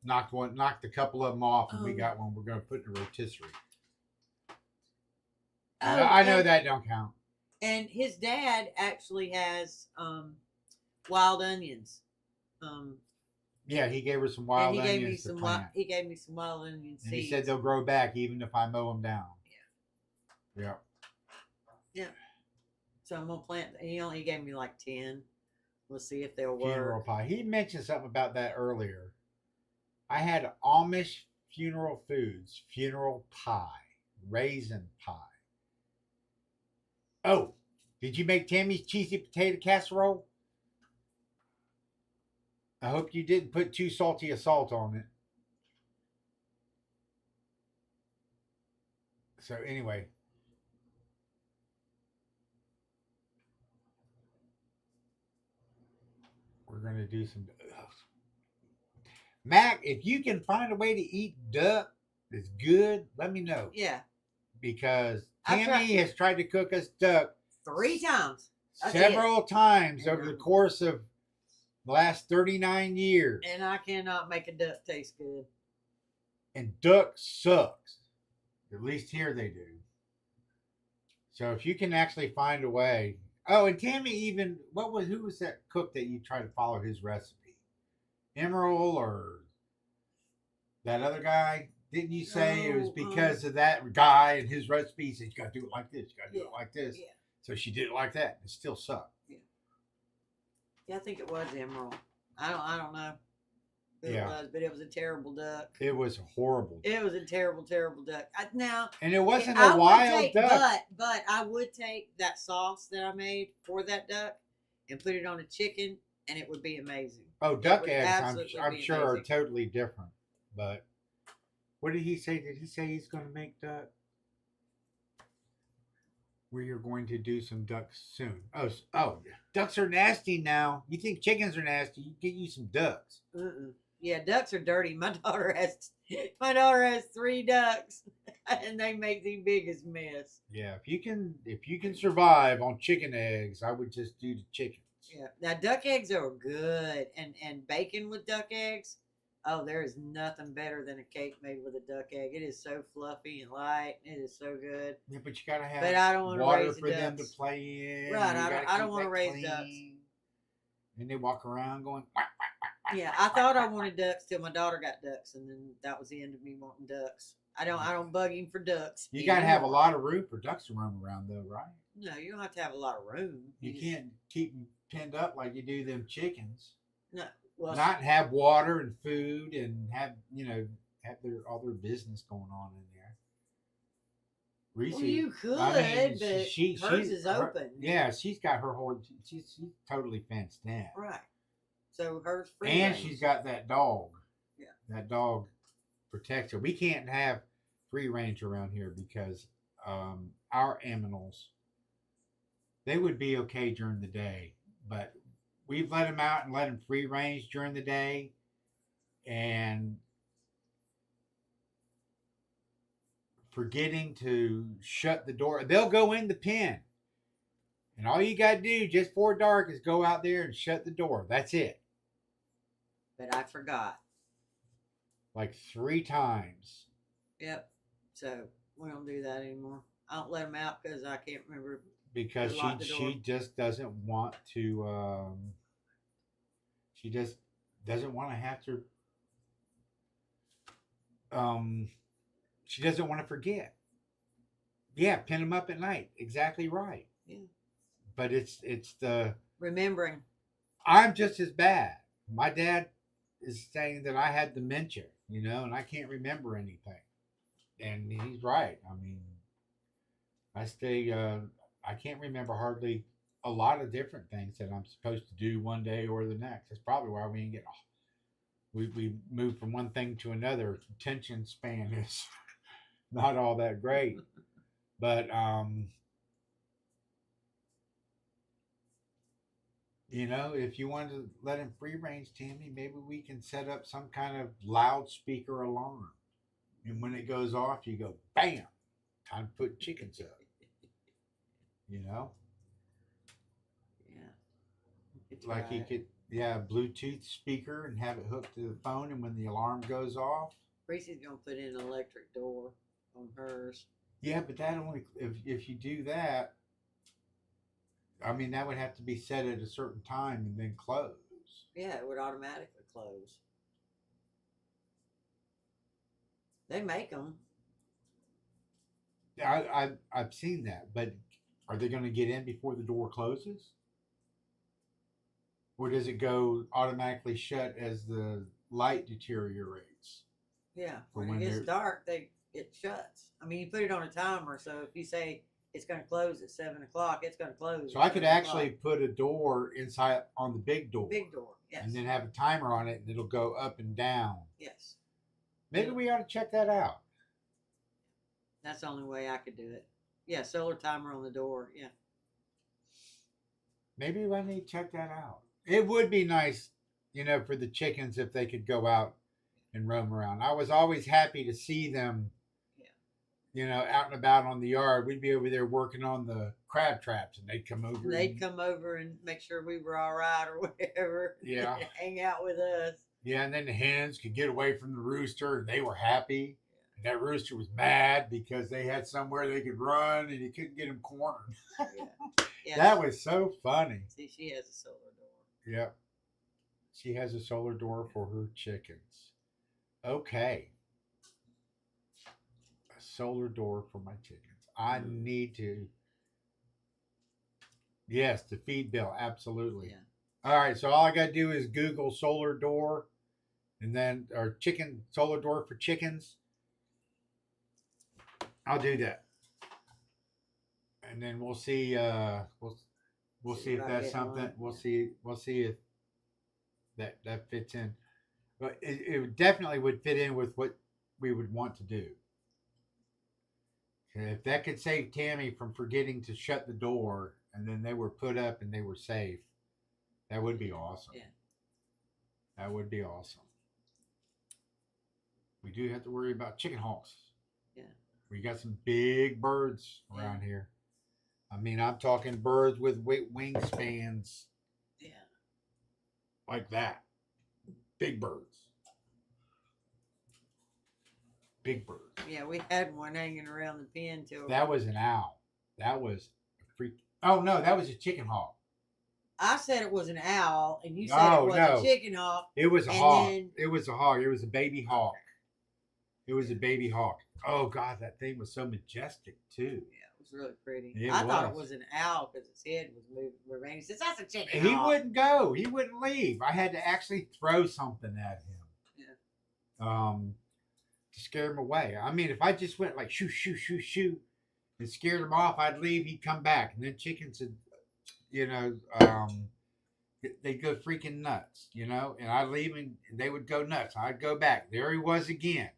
knocked a couple of them off, and we Oh. got one. We're gonna put in a rotisserie. oh, I know and- that don't count. And his dad actually has wild onions. Yeah, he gave her some And wild he gave me onions to some plant, he gave me some wild onion and seeds. he said they'll grow back even if I mow them down. Yeah. So I'm gonna plant. He only gave me like 10. We'll see if they'll Funeral work. pie. He mentioned something about that earlier. I had Amish funeral foods, funeral pie, raisin pie. Oh, did you make Tammy's cheesy potato casserole? I hope you didn't put too salty a salt on it. So anyway. We're going to do some. Mac, if you can find a way to eat duck that's good, let me know. Yeah, Because I've Tammy has tried to cook us duck 3 times. That's several times Yeah. over the course of the last 39 years. And I cannot make a duck taste good. And duck sucks. At least here they do. So if you can actually find a way. Oh, and Tammy even who was that cook that you tried to follow his recipe? Emerald or that other guy? Didn't you say it was because of that guy and his recipe? He said, you gotta do it like this, you gotta do it like this. Yeah. So she did it like that. It still sucked. Yeah, I think it was emerald. I don't know who Yeah. it was, but it was a terrible duck. It was horrible. It was a terrible, terrible duck. Now And it wasn't I a would wild take, duck. but I would take that sauce that I made for that duck and put it on a chicken, and it would be amazing. Oh, duck would eggs, absolutely I'm be sure are amazing. totally different. But what did he say? Did he say he's going to make duck? We are going to do some ducks soon. Oh, ducks are nasty now. You think chickens are nasty? You get you some ducks. Yeah, ducks are dirty. My daughter has 3 ducks, and they make the biggest mess. Yeah, if you can survive on chicken eggs, I would just do the chickens. Yeah. Now duck eggs are good, and bacon with duck eggs. Oh, there is nothing better than a cake made with a duck egg. It is so fluffy and light. It is so good. Yeah, but you gotta have But I don't want to water raise for them to ducks. play in. Right, You I gotta don't keep wanna that raise ducks. clean. And they walk around going quack, quack, quack, quack, Yeah, quack, I thought quack, I wanted ducks till my daughter got ducks, and then that was the end of me wanting ducks. I don't bug him for ducks. You gotta have a anymore. lot of room for ducks to roam around, though, right? No, you don't have to have a lot of room. You just- can't keep them pinned up like you do them chickens. No, well, Not have water and food and have have all their business going on in there. Reese, well, you could, I mean, but hers is her- open. Yeah, she's got her whole. She's totally fenced in. Right. So hers free. And range. she's got that dog. Yeah. That dog protects her. We can't have free range around here because our aminals, they would be okay during the day, but we've let them out and let them free range during the day, and forgetting to shut the door. They'll go in the pen. And all you got to do just before dark is go out there and shut the door. That's it. But I forgot. Like 3 times. Yep. So we don't do that anymore. I don't let them out because I can't remember. Because Or lock the door. she just doesn't want to she just doesn't want to have to she doesn't want to forget. Yeah, pin them up at night. Exactly right. Yeah. But it's the Remembering. I'm just as bad. My dad is saying that I had dementia you know, and I can't remember anything. And he's right. I mean, I stay. I can't remember hardly a lot of different things that I'm supposed to do one day or the next. That's probably why we ain't getting. We move from one thing to another. Attention span is not all that great. But you know, if you want to let him free range, Tammy, maybe we can set up some kind of loudspeaker alarm. And when it goes off, you go, bam, time to put chickens up. You know, Yeah. You could like try he it. could, yeah, Bluetooth speaker and have it hooked to the phone. And when the alarm goes off, Reese's gonna put in an electric door on hers. yeah, but that only, if you do that, I mean, that would have to be set at a certain time and then close. Yeah, it would automatically close. They make them. Yeah, I've seen that, but are they going to get in before the door closes? Or does it go automatically shut as the light deteriorates? Yeah, For when when it gets they're dark, it shuts. I mean, you put it on a timer, so if you say it's gonna close at 7 o'clock, it's gonna close. so at I could 7 actually o'clock. put a door inside on the big door, Big door. Yes. and then have a timer on it, and it'll go up and down. Yes. Maybe Yeah. we ought to check that out. That's the only way I could do it. Yeah, solar timer on the door. Yeah. Maybe I need to check that out. It would be nice, you know, for the chickens if they could go out and roam around. I was always happy to see them, Yeah. you know, out and about on the yard. We'd be over there working on the crab traps, and they'd come over. They'd and, come over and make sure we were all right or whatever. Yeah. Hang out with us. Yeah, and then the hens could get away from the rooster, and they were happy. And that rooster was mad because they had somewhere they could run, and you couldn't get them cornered. Yeah. Yeah. That was so funny. See, she has a solar door. Yep. She has a solar door for her chickens. Okay. A solar door for my chickens. I need to. Yes, the feed bill. Absolutely. Yeah. All right. So all I got to do is Google solar door and then, or chicken, solar door for chickens. I'll do that. And then we'll see. We'll see if if I that's get something. one. We'll see. We'll see if that fits in. But it definitely would fit in with what we would want to do. And if that could save Tammy from forgetting to shut the door, and then they were put up and they were safe, that would be awesome. Yeah. That would be awesome. We do have to worry about chicken hawks. Yeah. We got some big birds around here. I mean, I'm talking birds with wingspans Yeah. like that. Big birds. Big birds. Yeah, we had one hanging around the pen till That was an owl. That was a freak. Oh no, that was a chicken hawk. I said it was an owl, and you said No, it was no. a chicken hawk. It was a And hawk. then- It was a hawk. It was a baby hawk. It was a baby hawk. Oh God, that thing was so majestic too. Yeah, it was really pretty. It I thought it was. was an owl because its head was moving. He says, "That's a chicken He hawk." wouldn't go. He wouldn't leave. I had to actually throw something at him. Yeah. To scare him away. I mean, if I just went like shoo, shoo, shoo, shoo, and scared him off, I'd leave. He'd come back, and then chickens would, you know, they'd go freaking nuts, you know. And I'd leave, and they would go nuts. I'd go back. There he was again.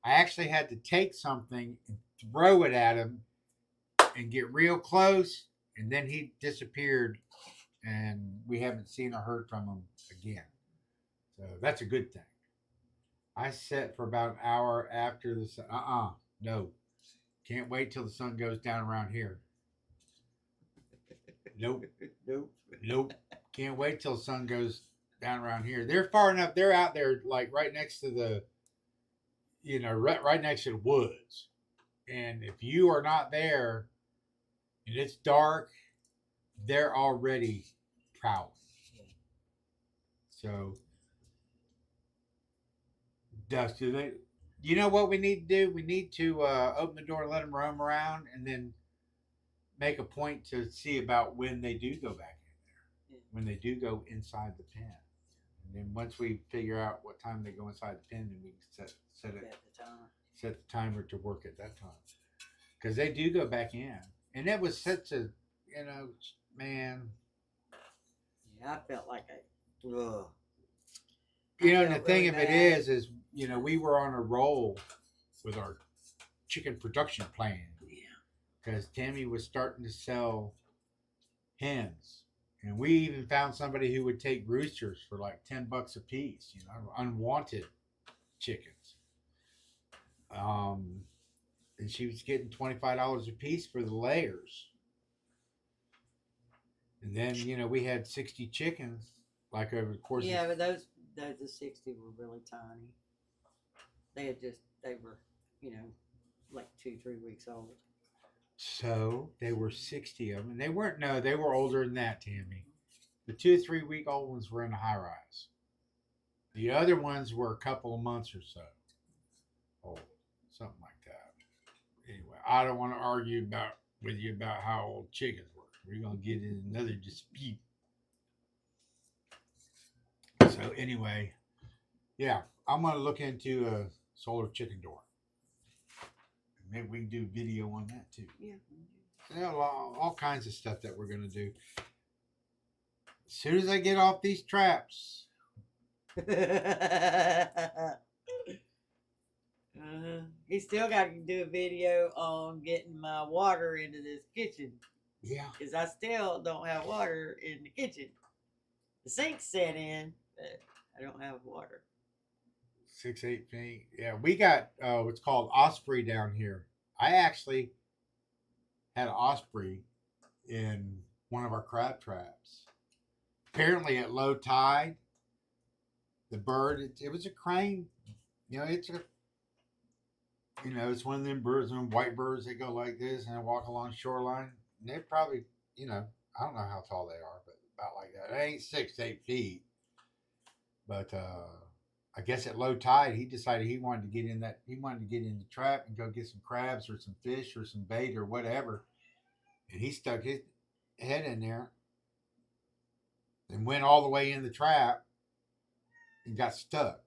I actually had to take something and throw it at him, and get real close, and then he disappeared, and we haven't seen or heard from him again. So that's a good thing. I set for about an hour after the sun. No. Can't wait till the sun goes down around here. Nope. Nope. Can't wait till the sun goes down around here. They're far enough. They're out there, like right next to the, you know, right next to the woods. And if you are not there and it's dark, they're already prowling. So, Dust, do they? You know what we need to do? We need to open the door and let them roam around, and then make a point to see about when they do go back in there, when they do go inside the pen, and then once we figure out what time they go inside the pen, then we can set the timer to work at that time. Because they do go back in, and that was such a, man. Yeah, I felt like ugh. And the thing of it is, we were on a roll with our chicken production plan. Yeah. Because Tammy was starting to sell hens. And we even found somebody who would take roosters for like $10 a piece, unwanted chickens. And she was getting $25 a piece for the layers. And then, we had 60 chickens, like over the course of... but those the 60 were really tiny. They were, like 2-3 weeks old. So there were 60 of them. And they were older than that, Tammy. The 2-3 week old ones were in the high rise. The other ones were a couple of months or so old, something like that. Anyway, I don't want to argue with you about how old chickens were. We're going to get in another dispute. So anyway, yeah, I'm going to look into a solar chicken door. Maybe we can do video on that too. Yeah. Yeah, All kinds of stuff that we're going to do. As soon as I get off these traps. He still got to do a video on getting my water into this kitchen. Yeah. Because I still don't have water in the kitchen. The sink's set in, but I don't have water. 6-8 feet. Yeah, we got what's called osprey down here. I actually had an osprey in one of our crab traps. Apparently at low tide, the bird, it was a crane. It's one of them birds, them white birds that go like this and walk along the shoreline. And they're probably, I don't know how tall they are, but about like that. They ain't 6-8 feet. But I guess at low tide, he decided he wanted to get in the trap and go get some crabs or some fish or some bait or whatever. And he stuck his head in there and went all the way in the trap and got stuck.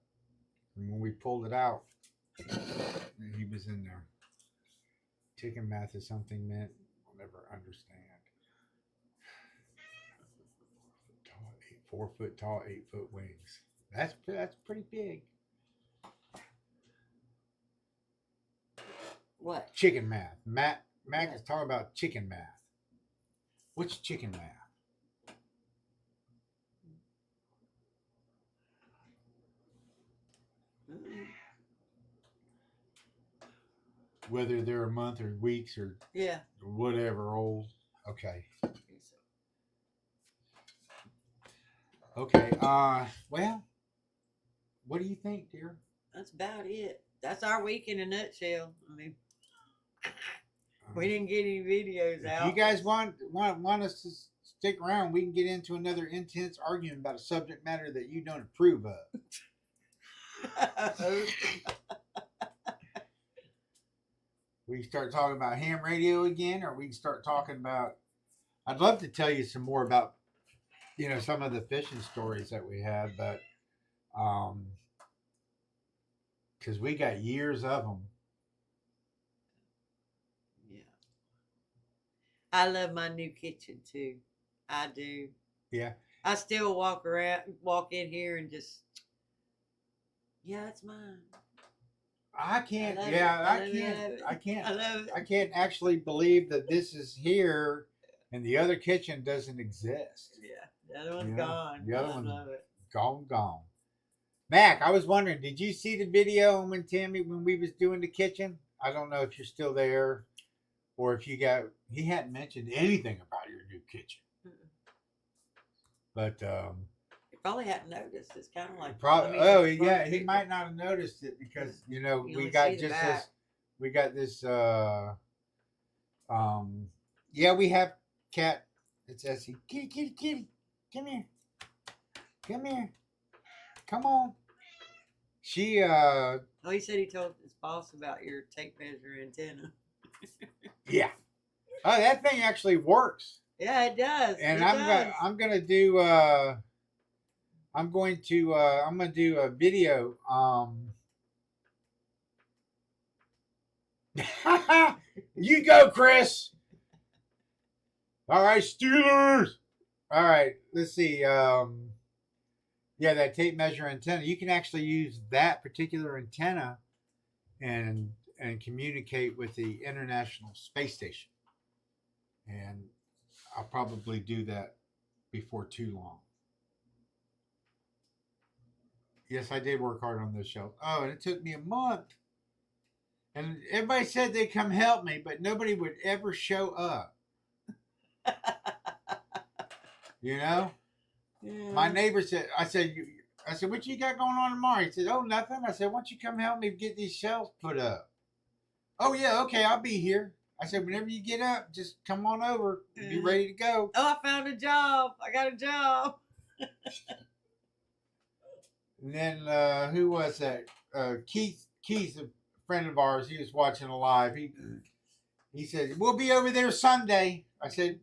And when we pulled it out, he was in there. Chicken math is something that we'll never understand. 4 foot tall, 8 foot wings. That's pretty big. What? Chicken math. Mac is talking about chicken math. What's chicken math? Whether they're a month or weeks or whatever old. Okay. Okay. Well, what do you think, dear? That's about it. That's our week in a nutshell. I mean, we didn't get any videos out. If you guys want us to stick around, we can get into another intense argument about a subject matter that you don't approve of. We can start talking about ham radio again, or we can start talking about... I'd love to tell you some more about, some of the fishing stories that we had, but because we got years of them. Yeah. I love my new kitchen too. I do. Yeah. I still walk in here and just, it's mine. I can't. I can't. I love it. I can't actually believe that this is here, and the other kitchen doesn't exist. Yeah, the other one's gone. The other one's love it. Gone. Mac, I was wondering, did you see the video when we was doing the kitchen? I don't know if you're still there, or if he hadn't mentioned anything about your new kitchen. Mm-mm. But you probably hadn't noticed. It's kind of like he might not have noticed it because we got this we have cat. It's Essie. Kitty, come here, come on. She he said he told his boss about your tape measure antenna. Yeah. Oh, that thing actually works. Yeah, it does. And I'm I'm gonna do I'm going to do a video. You go, Chris. All right, Steelers. All right, let's see. Yeah, that tape measure antenna. You can actually use that particular antenna and communicate with the International Space Station. And I'll probably do that before too long. Yes, I did work hard on this show. Oh, and it took me a month. And everybody said they'd come help me, but nobody would ever show up. You know? Yeah. My neighbor said, I said, what you got going on tomorrow? He said, oh, nothing. I said, why don't you come help me get these shelves put up? Oh, yeah, okay, I'll be here. I said, whenever you get up, just come on over. Be ready to go. Oh, I found a job. I got a job. And then who was that? Keith, a friend of ours. He was watching live. He said, we'll be over there Sunday. I said,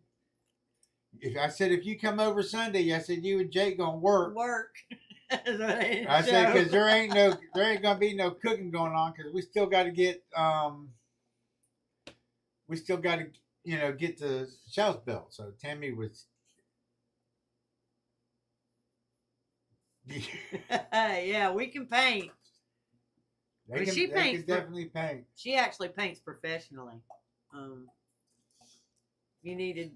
if you come over Sunday, I said, you and Jake gonna work. I said, because there ain't gonna be no cooking going on, because we still got to get get the shelves built. So Tammy was. Yeah, we can paint. They can definitely paint. She actually paints professionally. You needed,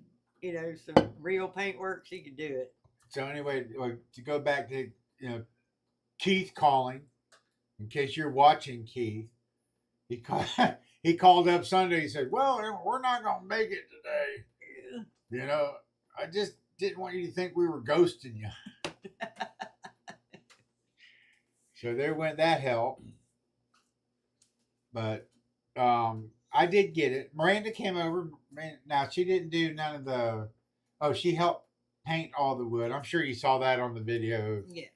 some real paint work, she could do it. So anyway, to go back to Keith calling, in case you're watching, Keith, he called up Sunday. He said, "Well, we're not gonna make it today. Yeah. I just didn't want you to think we were ghosting you." So there went that help. But I did get it. Miranda came over. Now she didn't do none of the. Oh, she helped paint all the wood. I'm sure you saw that on the video. Yeah.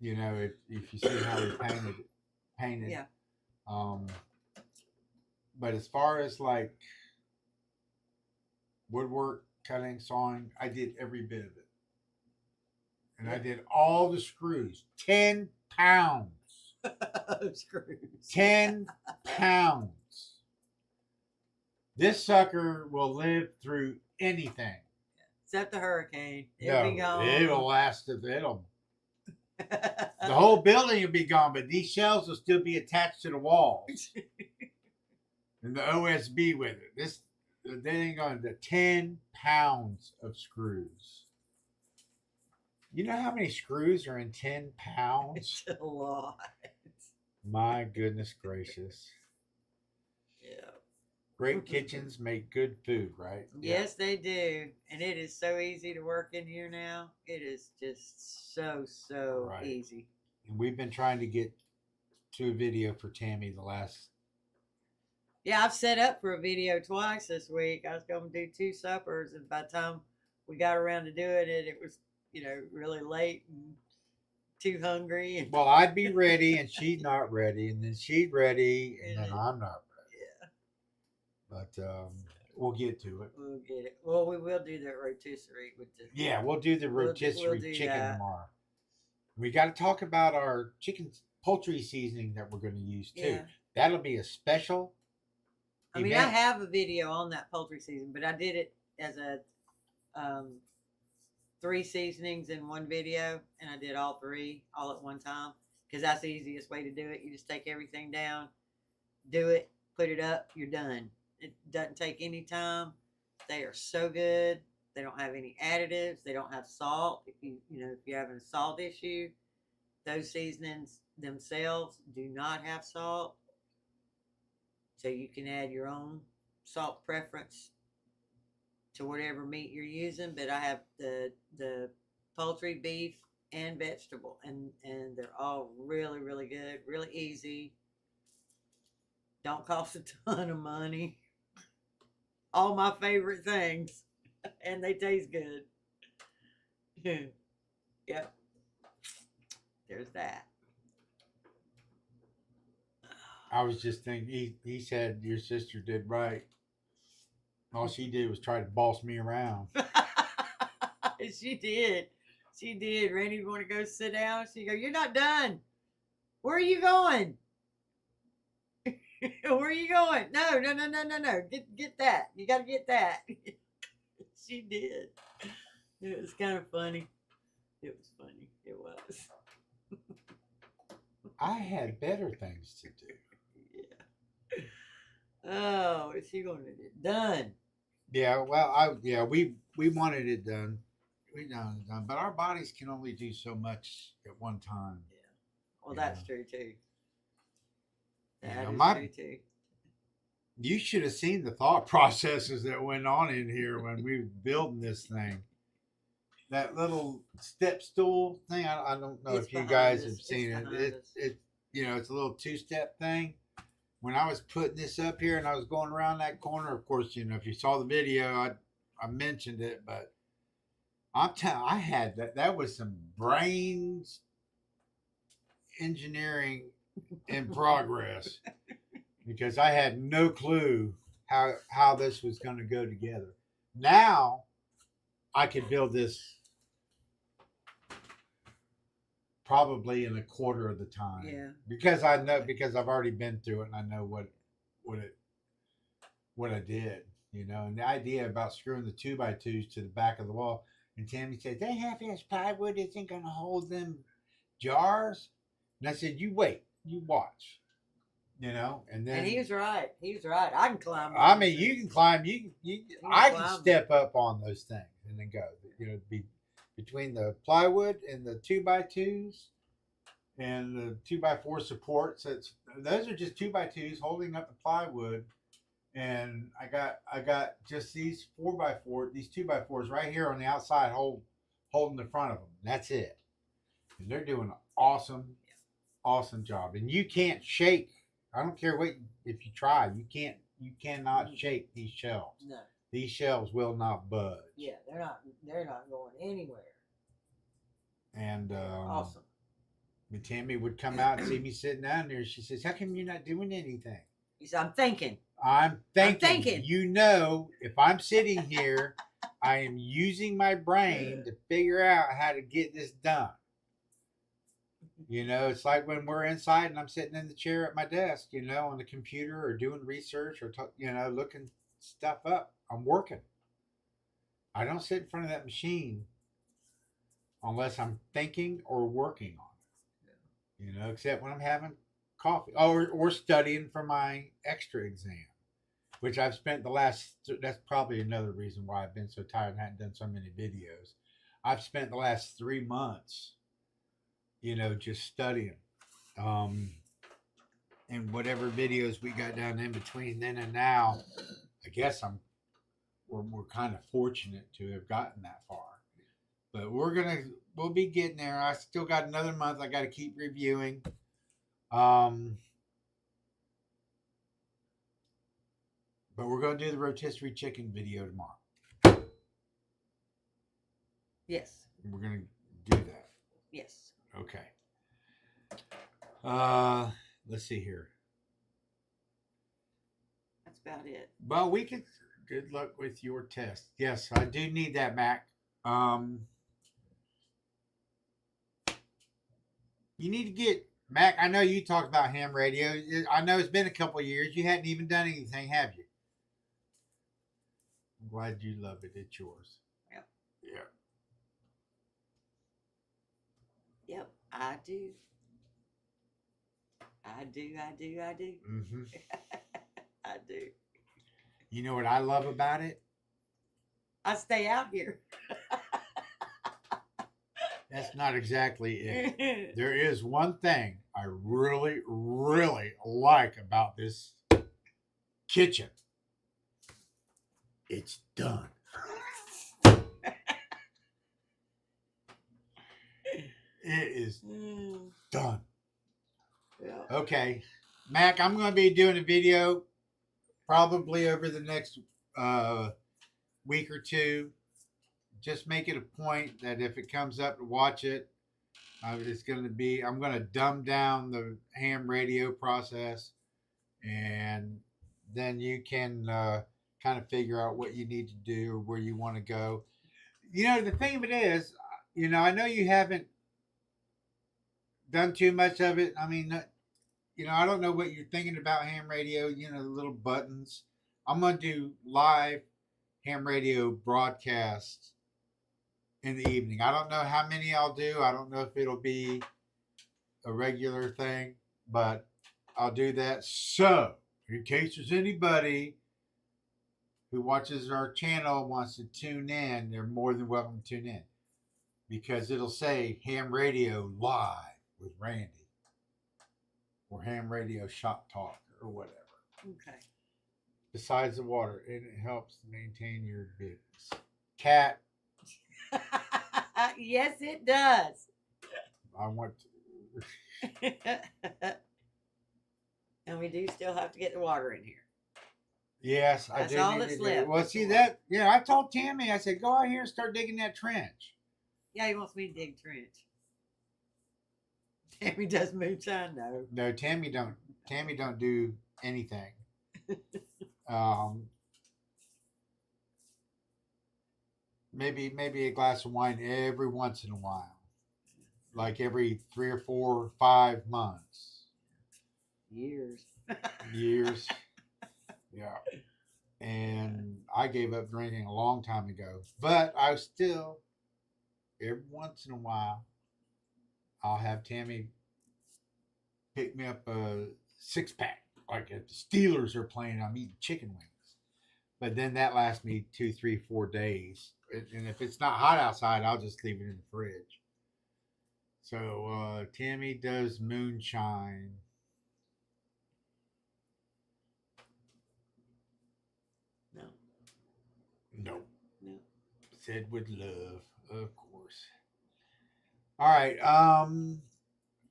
If you see how we painted. Yeah. But as far as like woodwork, cutting, sawing, I did every bit of it. And I did all the screws. 10 pounds. Screws. 10 pounds. This sucker will live through anything. Except the hurricane. It'll be gone. It'll last. The whole building will be gone, but these shelves will still be attached to the walls. And the OSB with it. They ain't going to 10 pounds of screws. You know how many screws are in 10 pounds? It's a lot. My goodness gracious. Yeah. Great kitchens make good food, right? Yes, they do. And it is so easy to work in here now. It is just so right. Easy. And we've been trying to get to a video for Tammy the last. Yeah, I've set up for a video twice this week. I was going to do 2 suppers, and by the time we got around to doing it, it was, really late and too hungry. And well, I'd be ready, and she's not ready, and then she's ready, and then I'm not ready. Yeah. But we'll get to it. We'll get it. Well, we will do that rotisserie with the. Yeah, we'll do the rotisserie chicken tomorrow. We got to talk about our poultry seasoning that we're going to use too. Yeah. That'll be a special. I mean, I have a video on that poultry season, but I did it as a 3 seasonings in one video, and I did all 3 all at one time, because that's the easiest way to do it. You just take everything down, do it, put it up, you're done. It doesn't take any time. They are so good. They don't have any additives. They don't have salt. If you're having a salt issue, those seasonings themselves do not have salt. So you can add your own salt preference to whatever meat you're using. But I have the poultry, beef, and vegetable, and they're all really, really good, really easy. Don't cost a ton of money. All my favorite things, and they taste good. Yep. There's that. I was just thinking, he said your sister did right. All she did was try to boss me around. She did. She did. Randy want to go sit down. She go, "You're not done. Where are you going? Where are you going? No, no, no, no, no, no. Get that. You got to get that." She did. It was kind of funny. It was funny. It was. I had better things to do. Yeah. Oh, is she going to get it done? Yeah, we wanted it done. We know it done, but our bodies can only do so much at one time. Yeah. Well, Yeah. that's true too. You That know, is true too. you should have seen the thought processes that went on in here when we were building this thing. That little step stool thing, I don't know It's if you behind guys us. have It's seen it. behind us. It's a little two-step thing. When I was putting this up here and I was going around that corner, of course, if you saw the video, I mentioned it, but I had that. That was some brains engineering in progress because I had no clue how this was going to go together. Now I could build this probably in a quarter of the time. Yeah. Because I've already been through it and I know what I did. And the idea about screwing the 2x2s to the back of the wall. And Tammy said, "That half-inch plywood isn't going to hold them jars." And I said, "You wait, you watch." And then And he was right. He was right. I can climb. I on mean, those you things. can climb. I can climb. step up on those things and then go. Be between the plywood and the 2x2s and the 2x4 supports. Those are just 2x2s holding up the plywood. And I got just these 4x4, these 2x4s right here on the outside, holding the front of them. That's it. And they're doing an awesome job. And you can't shake. I don't care if you try. You cannot shake these shelves. No. These shelves will not budge. Yeah, they're not going anywhere. And Awesome. when Tammy would come out and see me sitting down there, she says, "How come you're not doing anything?" He said, "I'm thinking." I'm thinking. thinking. If I'm sitting here, I am using my brain to figure out how to get this done. It's like when we're inside and I'm sitting in the chair at my desk, on the computer or doing research or, looking stuff up. I'm working. I don't sit in front of that machine unless I'm thinking or working on it. Except when I'm having coffee or studying for my extra exam, which I've spent that's probably another reason why I've been so tired and hadn't done so many videos. I've spent the last 3 months just studying. And whatever videos we got done in between then and now, I guess we're kind of fortunate to have gotten that far. But we'll be getting there. I still got another month. I got to keep reviewing. But we're going to do the rotisserie chicken video tomorrow. Yes. We're going to do that. Yes. Okay. Let's see here. That's about it. Well, good luck with your test. Yes, I do need that, Mac. You need to get, Mac, I know you talked about ham radio. I know it's been a couple of years. You hadn't even done anything, have you? I'm glad you love it. It's yours. Yep. Yeah. Yep, I do. I do. Mm-hmm. I do. You know what I love about it? I stay out here. That's not exactly it. There is one thing I really, really like about this kitchen. It's done. It is done. Yeah. Okay. Mac, I'm going to be doing a video probably over the next week or two. Just make it a point that if it comes up to watch it, I'm going to dumb down the ham radio process, and then you can kind of figure out what you need to do or where you want to go. The thing of it is, I know you haven't done too much of it. I mean, I don't know what you're thinking about ham radio. The little buttons. I'm gonna do live ham radio broadcast in the evening. I don't know how many I'll do. I don't know if it'll be a regular thing, but I'll do that. So, in case there's anybody who watches our channel wants to tune in, they're more than welcome to tune in because it'll say ham radio live with Randy or ham radio shop talk or whatever. Okay. Besides the water, and it helps maintain your business. Cat, Yes, it does. I want to. And we do still have to get the water in here. Yes, I That's do. all need that's to do left. it. Well, see that? Yeah, I told Tammy. I said, go out here and start digging that trench. Yeah, he wants me to dig trench. Tammy does moonshine, no. No, Tammy don't. Tammy don't do anything. Maybe a glass of wine every once in a while, like every 3 or 4 or 5 months. Years. Years. Yeah. And I gave up drinking a long time ago, but I still, every once in a while, I'll have Tammy pick me up a 6-pack. Like if the Steelers are playing, I'm eating chicken wings. But then that lasts me 2, 3, 4 days. And if it's not hot outside, I'll just leave it in the fridge. So Tammy does moonshine. No. Nope. No. Said with love, of course. All right.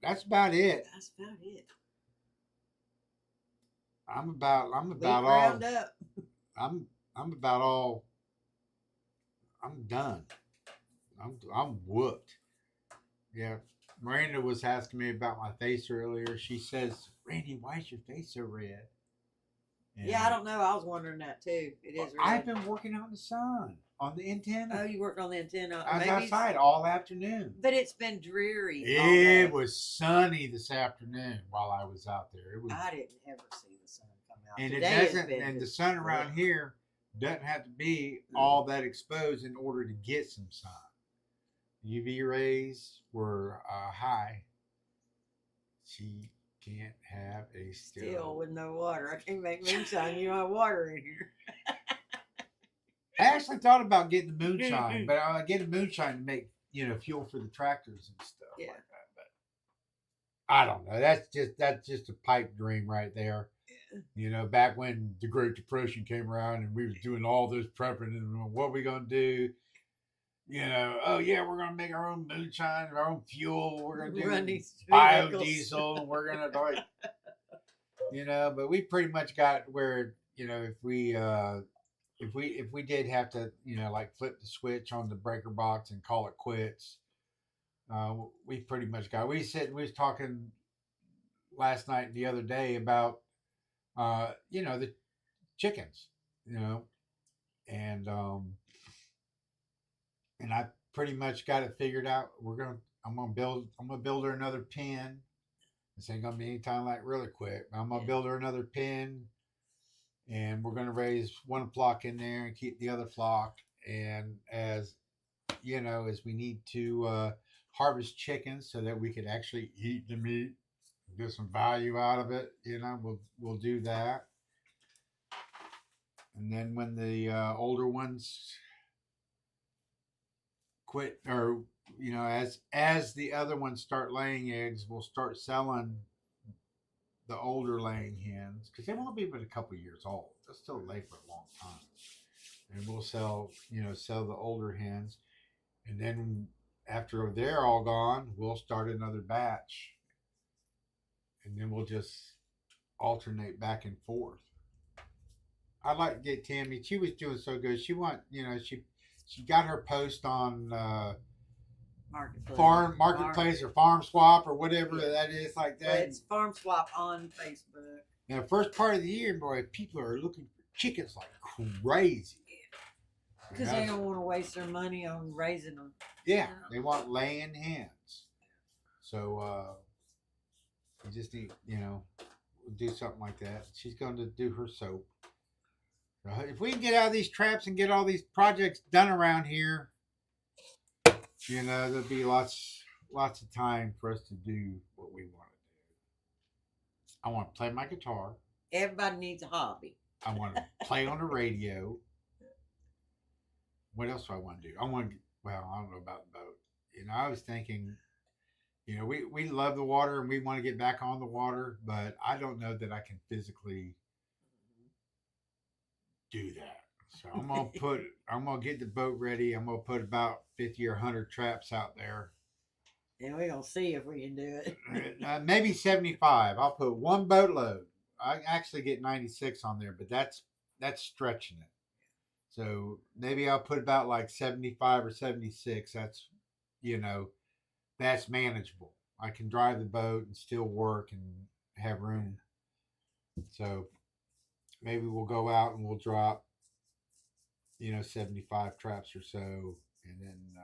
That's about it. That's about it. I'm about Week all round up. I'm about all I'm done. I'm whooped. Yeah. Miranda was asking me about my face earlier. She says, Randy, why is your face so red? And Yeah, I don't know. I was wondering that too. It is. I've been working on the sun, on the antenna. Oh, you worked on the antenna. I was Maybe outside all afternoon. But it's been dreary. all It day. was sunny this afternoon while I was out there. It was, I didn't ever see the sun come out. and Today it has doesn't. been And the just sun around rough. here doesn't have to be all that exposed in order to get some sun. UV rays were high. She can't have a Still with no water. I can't make moonshine. You don't have water in here. I actually thought about getting the moonshine, but I get the moonshine to make fuel for the tractors and stuff Yeah. like that. But I don't know. That's just a pipe dream right there. Back when the Great Depression came around and we was doing all this prepping and what we gonna do. Oh yeah, we're gonna make our own moonshine, our own fuel. We're gonna do Run these vehicles. biodiesel. And we're gonna but we pretty much got where if we did have to like flip the switch on the breaker box and call it quits, we pretty much got. We was talking last night and the other day about the chickens, and I pretty much got it figured out. I'm gonna build her another pen. This ain't gonna be anytime like really quick. I'm gonna build her another pen, and we're gonna raise one flock in there and keep the other flock. And as as we need to harvest chickens so that we can actually eat the meat, get some value out of it, we'll do that. And then when the older ones quit, or as the other ones start laying eggs, we'll start selling the older laying hens because they won't be but a couple years old. They'll still lay for a long time, and we'll sell the older hens. And then after they're all gone, we'll start another batch, and then we'll just alternate back and forth. I'd like to get Tammy. She was doing so good. She she got her post on marketplace or farm swap or whatever that is like But that. it's Farm Swap on Facebook. Now, first part of the year, boy, people are looking for chickens like crazy. Because they don't want to waste their money on raising them. Yeah, they want laying hens. So you just need, do something like that. She's going to do her soap. If we can get out of these traps and get all these projects done around here, there'll be lots of time for us to do what we want to do. I want to play my guitar. Everybody needs a hobby. I want to play on the radio. What else do I want to do? Well, I don't know about the boat. I was thinking, we love the water and we want to get back on the water, but I don't know that I can physically do that. So I'm gonna get the boat ready. I'm gonna put about 50 or 100 traps out there. And we're gonna see if we can do it. Maybe 75. I'll put one boatload. I actually get 96 on there, but that's stretching it. So maybe I'll put about like 75 or 76. That's manageable. I can drive the boat and still work and have room. So maybe we'll go out and we'll drop 75 traps or so, and then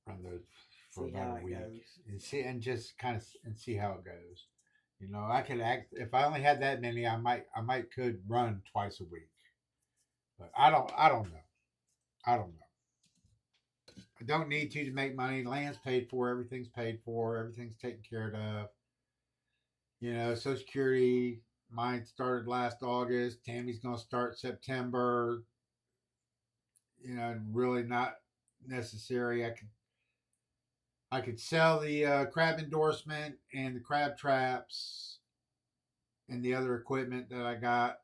run those for See about how a it week goes. and just kind of see how it goes. I could act if I only had that many. I might could run twice a week, but I don't know. I don't know. I don't need to make money. Land's paid for. Everything's paid for. Everything's taken care of. Social Security. Mine started last August. Tammy's gonna start September. Really not necessary. I could sell the crab endorsement and the crab traps and the other equipment that I got.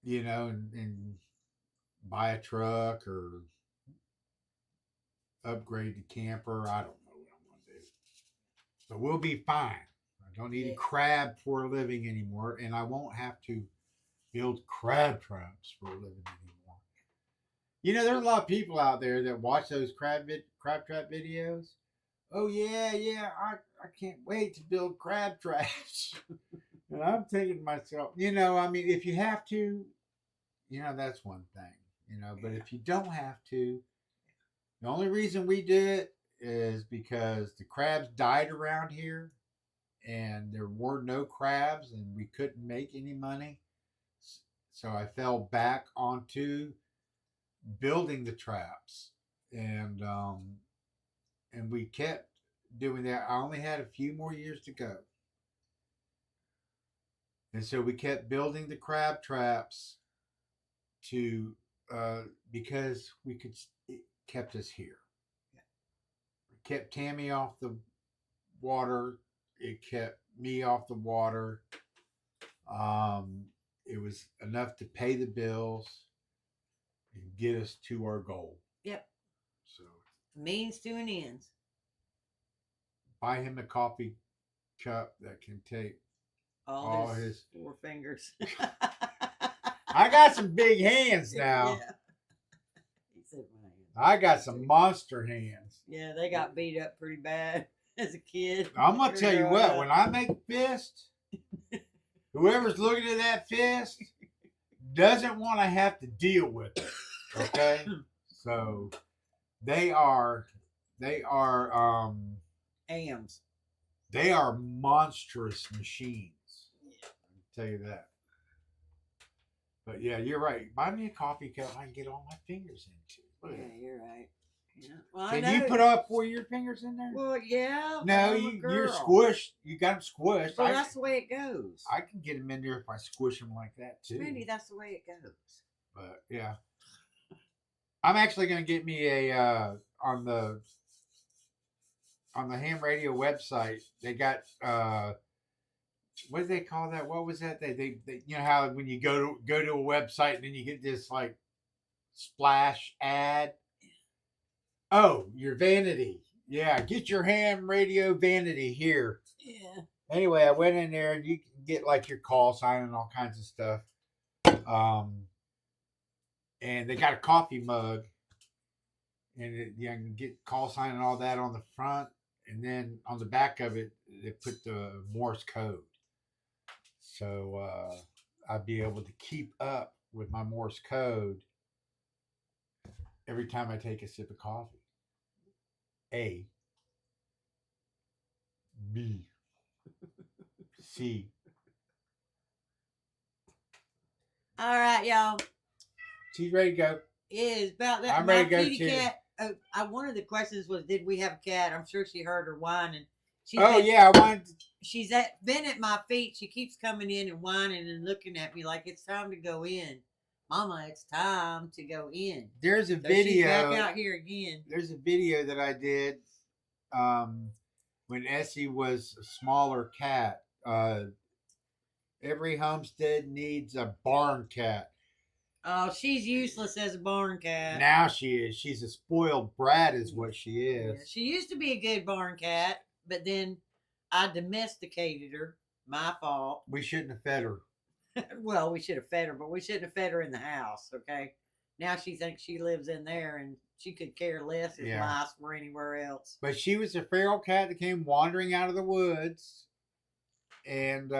And buy a truck or upgrade the camper. I don't know what I'm gonna do, but we'll be fine. I don't need to crab for a living anymore, and I won't have to build crab traps for a living anymore. There's a lot of people out there that watch those crab trap videos. Oh yeah, I can't wait to build crab traps. And I'm thinking to myself, if you have to, that's one thing, but if you don't have to, the only reason we do it is because the crabs died around here and there were no crabs and we couldn't make any money. So I fell back onto building the traps, and we kept doing that. I only had a few more years to go, and so we kept building the crab traps to because it kept us here. It kept Tammy off the water. It kept me off the water. It was enough to pay the bills and get us to our goal. Yep. So means to an end. Buy him a coffee cup that can take all his 4 fingers. I got some big hands now. Yeah. He said my hands. I got some monster hands. Yeah, they got beat up pretty bad as a kid. I'm gonna tell you what, when I make a fist, whoever's looking at that fist doesn't want to have to deal with it. Okay? So they are AMs. They are monstrous machines. Yeah. I can tell you that. But yeah, you're right. Buy me a coffee cup I can get all my fingers into. Yeah, you're right. Yeah. Well, can you put all 4 of your fingers in there? Well, yeah. No, you're squished. You got them squished. Well, that's the way it goes. I can get them in there if I squish them like that too. Maybe that's the way it goes. But yeah, I'm actually going to get me a on the ham radio website. They got what do they call that? What was that? They how when you go to a website and then you get this like splash ad. Oh, your vanity. Yeah, get your ham radio vanity here. Yeah. Anyway, I went in there and you can get like your call sign and all kinds of stuff. And they got a coffee mug. And you can get call sign and all that on the front. And then on the back of it, they put the Morse code. So I'd be able to keep up with my Morse code every time I take a sip of coffee. A, B, C. All right, y'all. She's ready to go. It is about that. I'm My ready to go kitty too. cat. One of the questions was, did we have a cat? I'm sure she heard her whining. Oh yeah, I wanted. She's been at my feet. She keeps coming in and whining and looking at me like it's time to go in. Mama, it's time to go in. There's a So video. she's back out here again. There's a video that I did when Essie was a smaller cat. Every homestead needs a barn cat. Oh, she's useless as a barn cat. Now she is. She's a spoiled brat, is what she is. Yeah, she used to be a good barn cat, but then I domesticated her. My fault. We shouldn't have fed her. Well, we should have fed her, but we shouldn't have fed her in the house, okay? Now she thinks she lives in there and she could care less if mice were anywhere else. But she was a feral cat that came wandering out of the woods. And,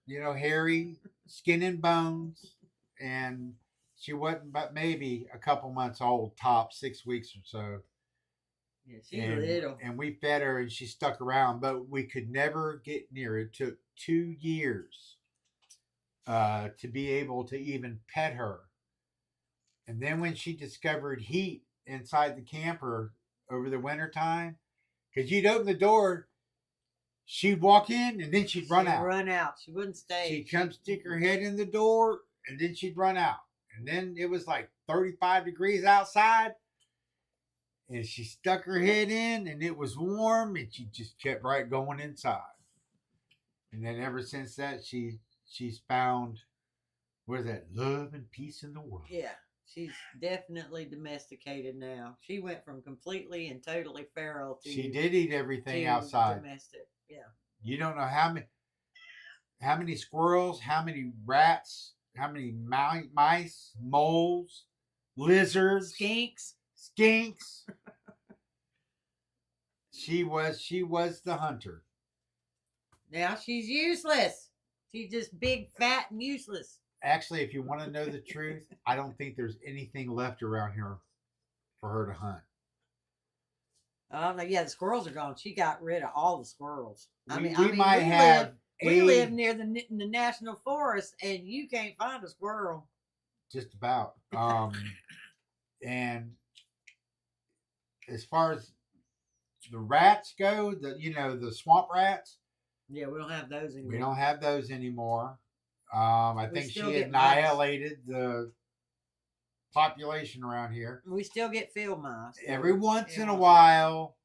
hairy, skin and bones. And she wasn't but maybe a couple months old, top 6 weeks or so. Yeah, she's little. And we fed her and she stuck around, but we could never get near her. It took 2 years to be able to even pet her. And then when she discovered heat inside the camper over the winter time, because you'd open the door, she'd walk in and then she'd run out. Run out. She wouldn't stay. She'd come stick her head in the door and then she'd run out. And then it was like 35 degrees outside. And she stuck her head in and it was warm and she just kept right going inside. And then ever since that, she's found, what is that, love and peace in the world. Yeah, she's definitely domesticated now. She went from completely and totally feral to. She did eat everything outside. Domestic, yeah. You don't know how many squirrels, how many rats, how many mice, moles, lizards, skinks. She was the hunter. Now she's useless. She's just big, fat, and useless. Actually, if you want to know the truth, I don't think there's anything left around here for her to hunt. Yeah, the squirrels are gone. She got rid of all the squirrels. We live near the national forest, and you can't find a squirrel. Just about. And as far as the rats go, the swamp rats. Yeah, we don't have those anymore. We don't have those anymore. I think she annihilated the population around here. We still get field mice. Every once in a while,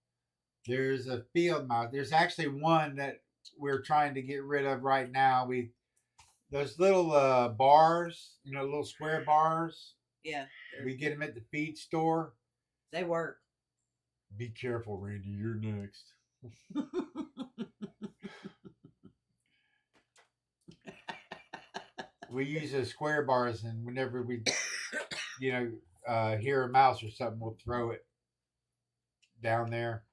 there's a field mouse. There's actually one that we're trying to get rid of right now. Those little bars, little square bars. Yeah. We get them at the feed store. They work. Be careful, Randy. You're next. We use those square bars, and whenever we, hear a mouse or something, we'll throw it down there.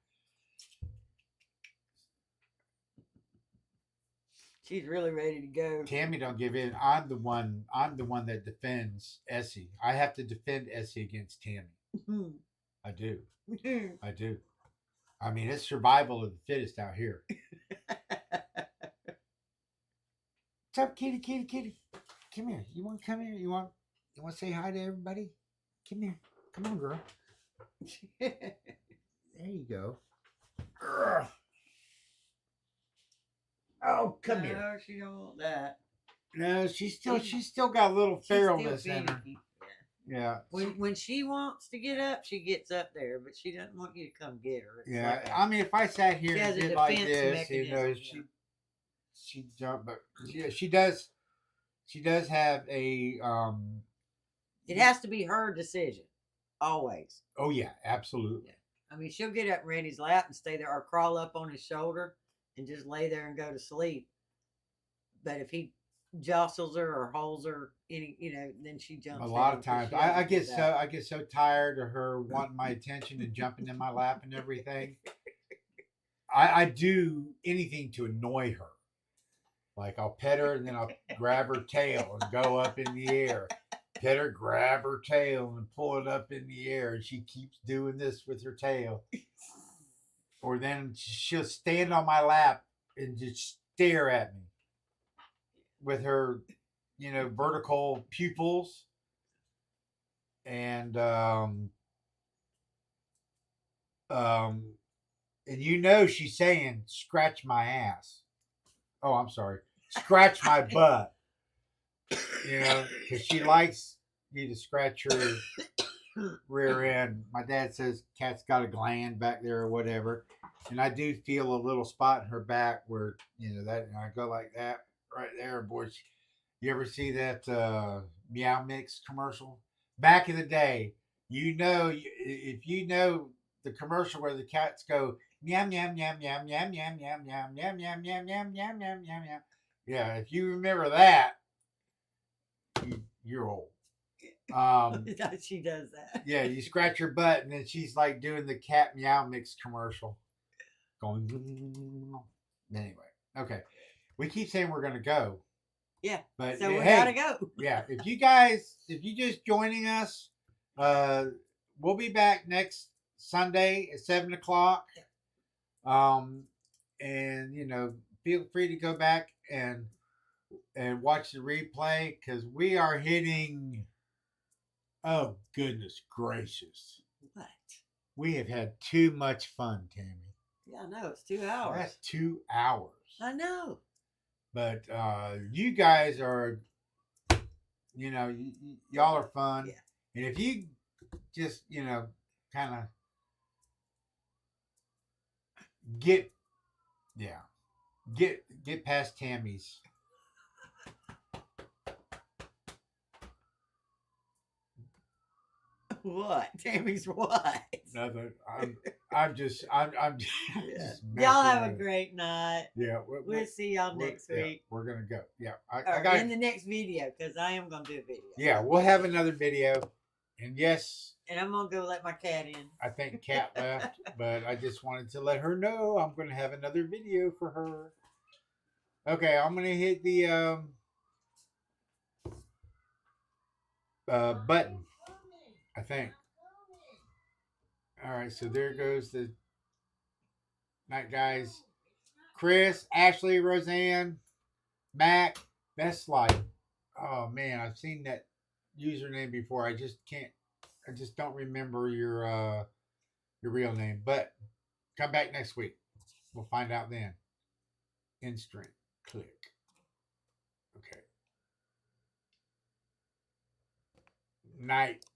She's really ready to go. Tammy don't give in. I'm the one that defends Essie. I have to defend Essie against Tammy. I do. I do. I mean, it's survival of the fittest out here. What's up, kitty, kitty, kitty? Come here. You want to come here? You want to say hi to everybody? Come here. Come on, girl. There you go. Ugh. Oh, come here. No, she don't want that. No, she's still got a little feralness in her. Yeah. When she wants to get up, she gets up there, but she doesn't want you to come get her. It's I mean, if I sat here and did like this, she'd jump. But yeah, she does. She does have a. It has to be her decision, always. Oh yeah, absolutely. Yeah. I mean, she'll get up in Randy's lap and stay there, or crawl up on his shoulder and just lay there and go to sleep. But if he jostles her or holds her, then she jumps. A lot of times, I get so tired of her wanting my attention and jumping in my lap and everything. I do anything to annoy her. Like I'll pet her and then I'll grab her tail and go up in the air. get her, grab her tail, and pull it up in the air. And she keeps doing this with her tail. Or then she'll stand on my lap and just stare at me with her, vertical pupils. And and she's saying, "Scratch my ass." Oh, I'm sorry, scratch my butt. Because she likes you to scratch her rear end. My dad says cat's got a gland back there or whatever, and I do feel a little spot in her back where that, and I go like that right there, boy. You ever see that Meow Mix commercial back in the day? If you know the commercial where the cats go meow meow meow meow meow meow meow meow meow meow meow meow meow meow meow meow. Yeah, if you remember that, you're old. She does that. Yeah, you scratch her butt, and then she's like doing the cat meow mix commercial, going. Anyway, okay, we keep saying we're gonna go. Yeah, but so we hey, gotta go. Yeah, if you just joining us, we'll be back next Sunday at 7:00. And feel free to go back and watch the replay because we are hitting. Oh, goodness gracious. What? We have had too much fun, Tammy. Yeah, I know. It's 2 hours. That's 2 hours. I know. But you guys are, y'all are fun. Yeah. And if you just, kind of get past Tammy's. What? Tammy's what? Nothing. I'm just Yeah. Y'all have a great night. Yeah. We'll see y'all next week. We're gonna go. Yeah. I got in the next video because I am gonna do a video. Yeah, we'll have another video. And yes. And I'm gonna go let my cat in. I think Cat left, but I just wanted to let her know I'm gonna have another video for her. Okay, I'm gonna hit the button. I think. All right, so there goes the night, guys. Chris, Ashley, Roseanne, Mac, Best Life. Oh man, I've seen that username before. I just don't remember your real name. But come back next week. We'll find out then. Instant click. Okay. Night.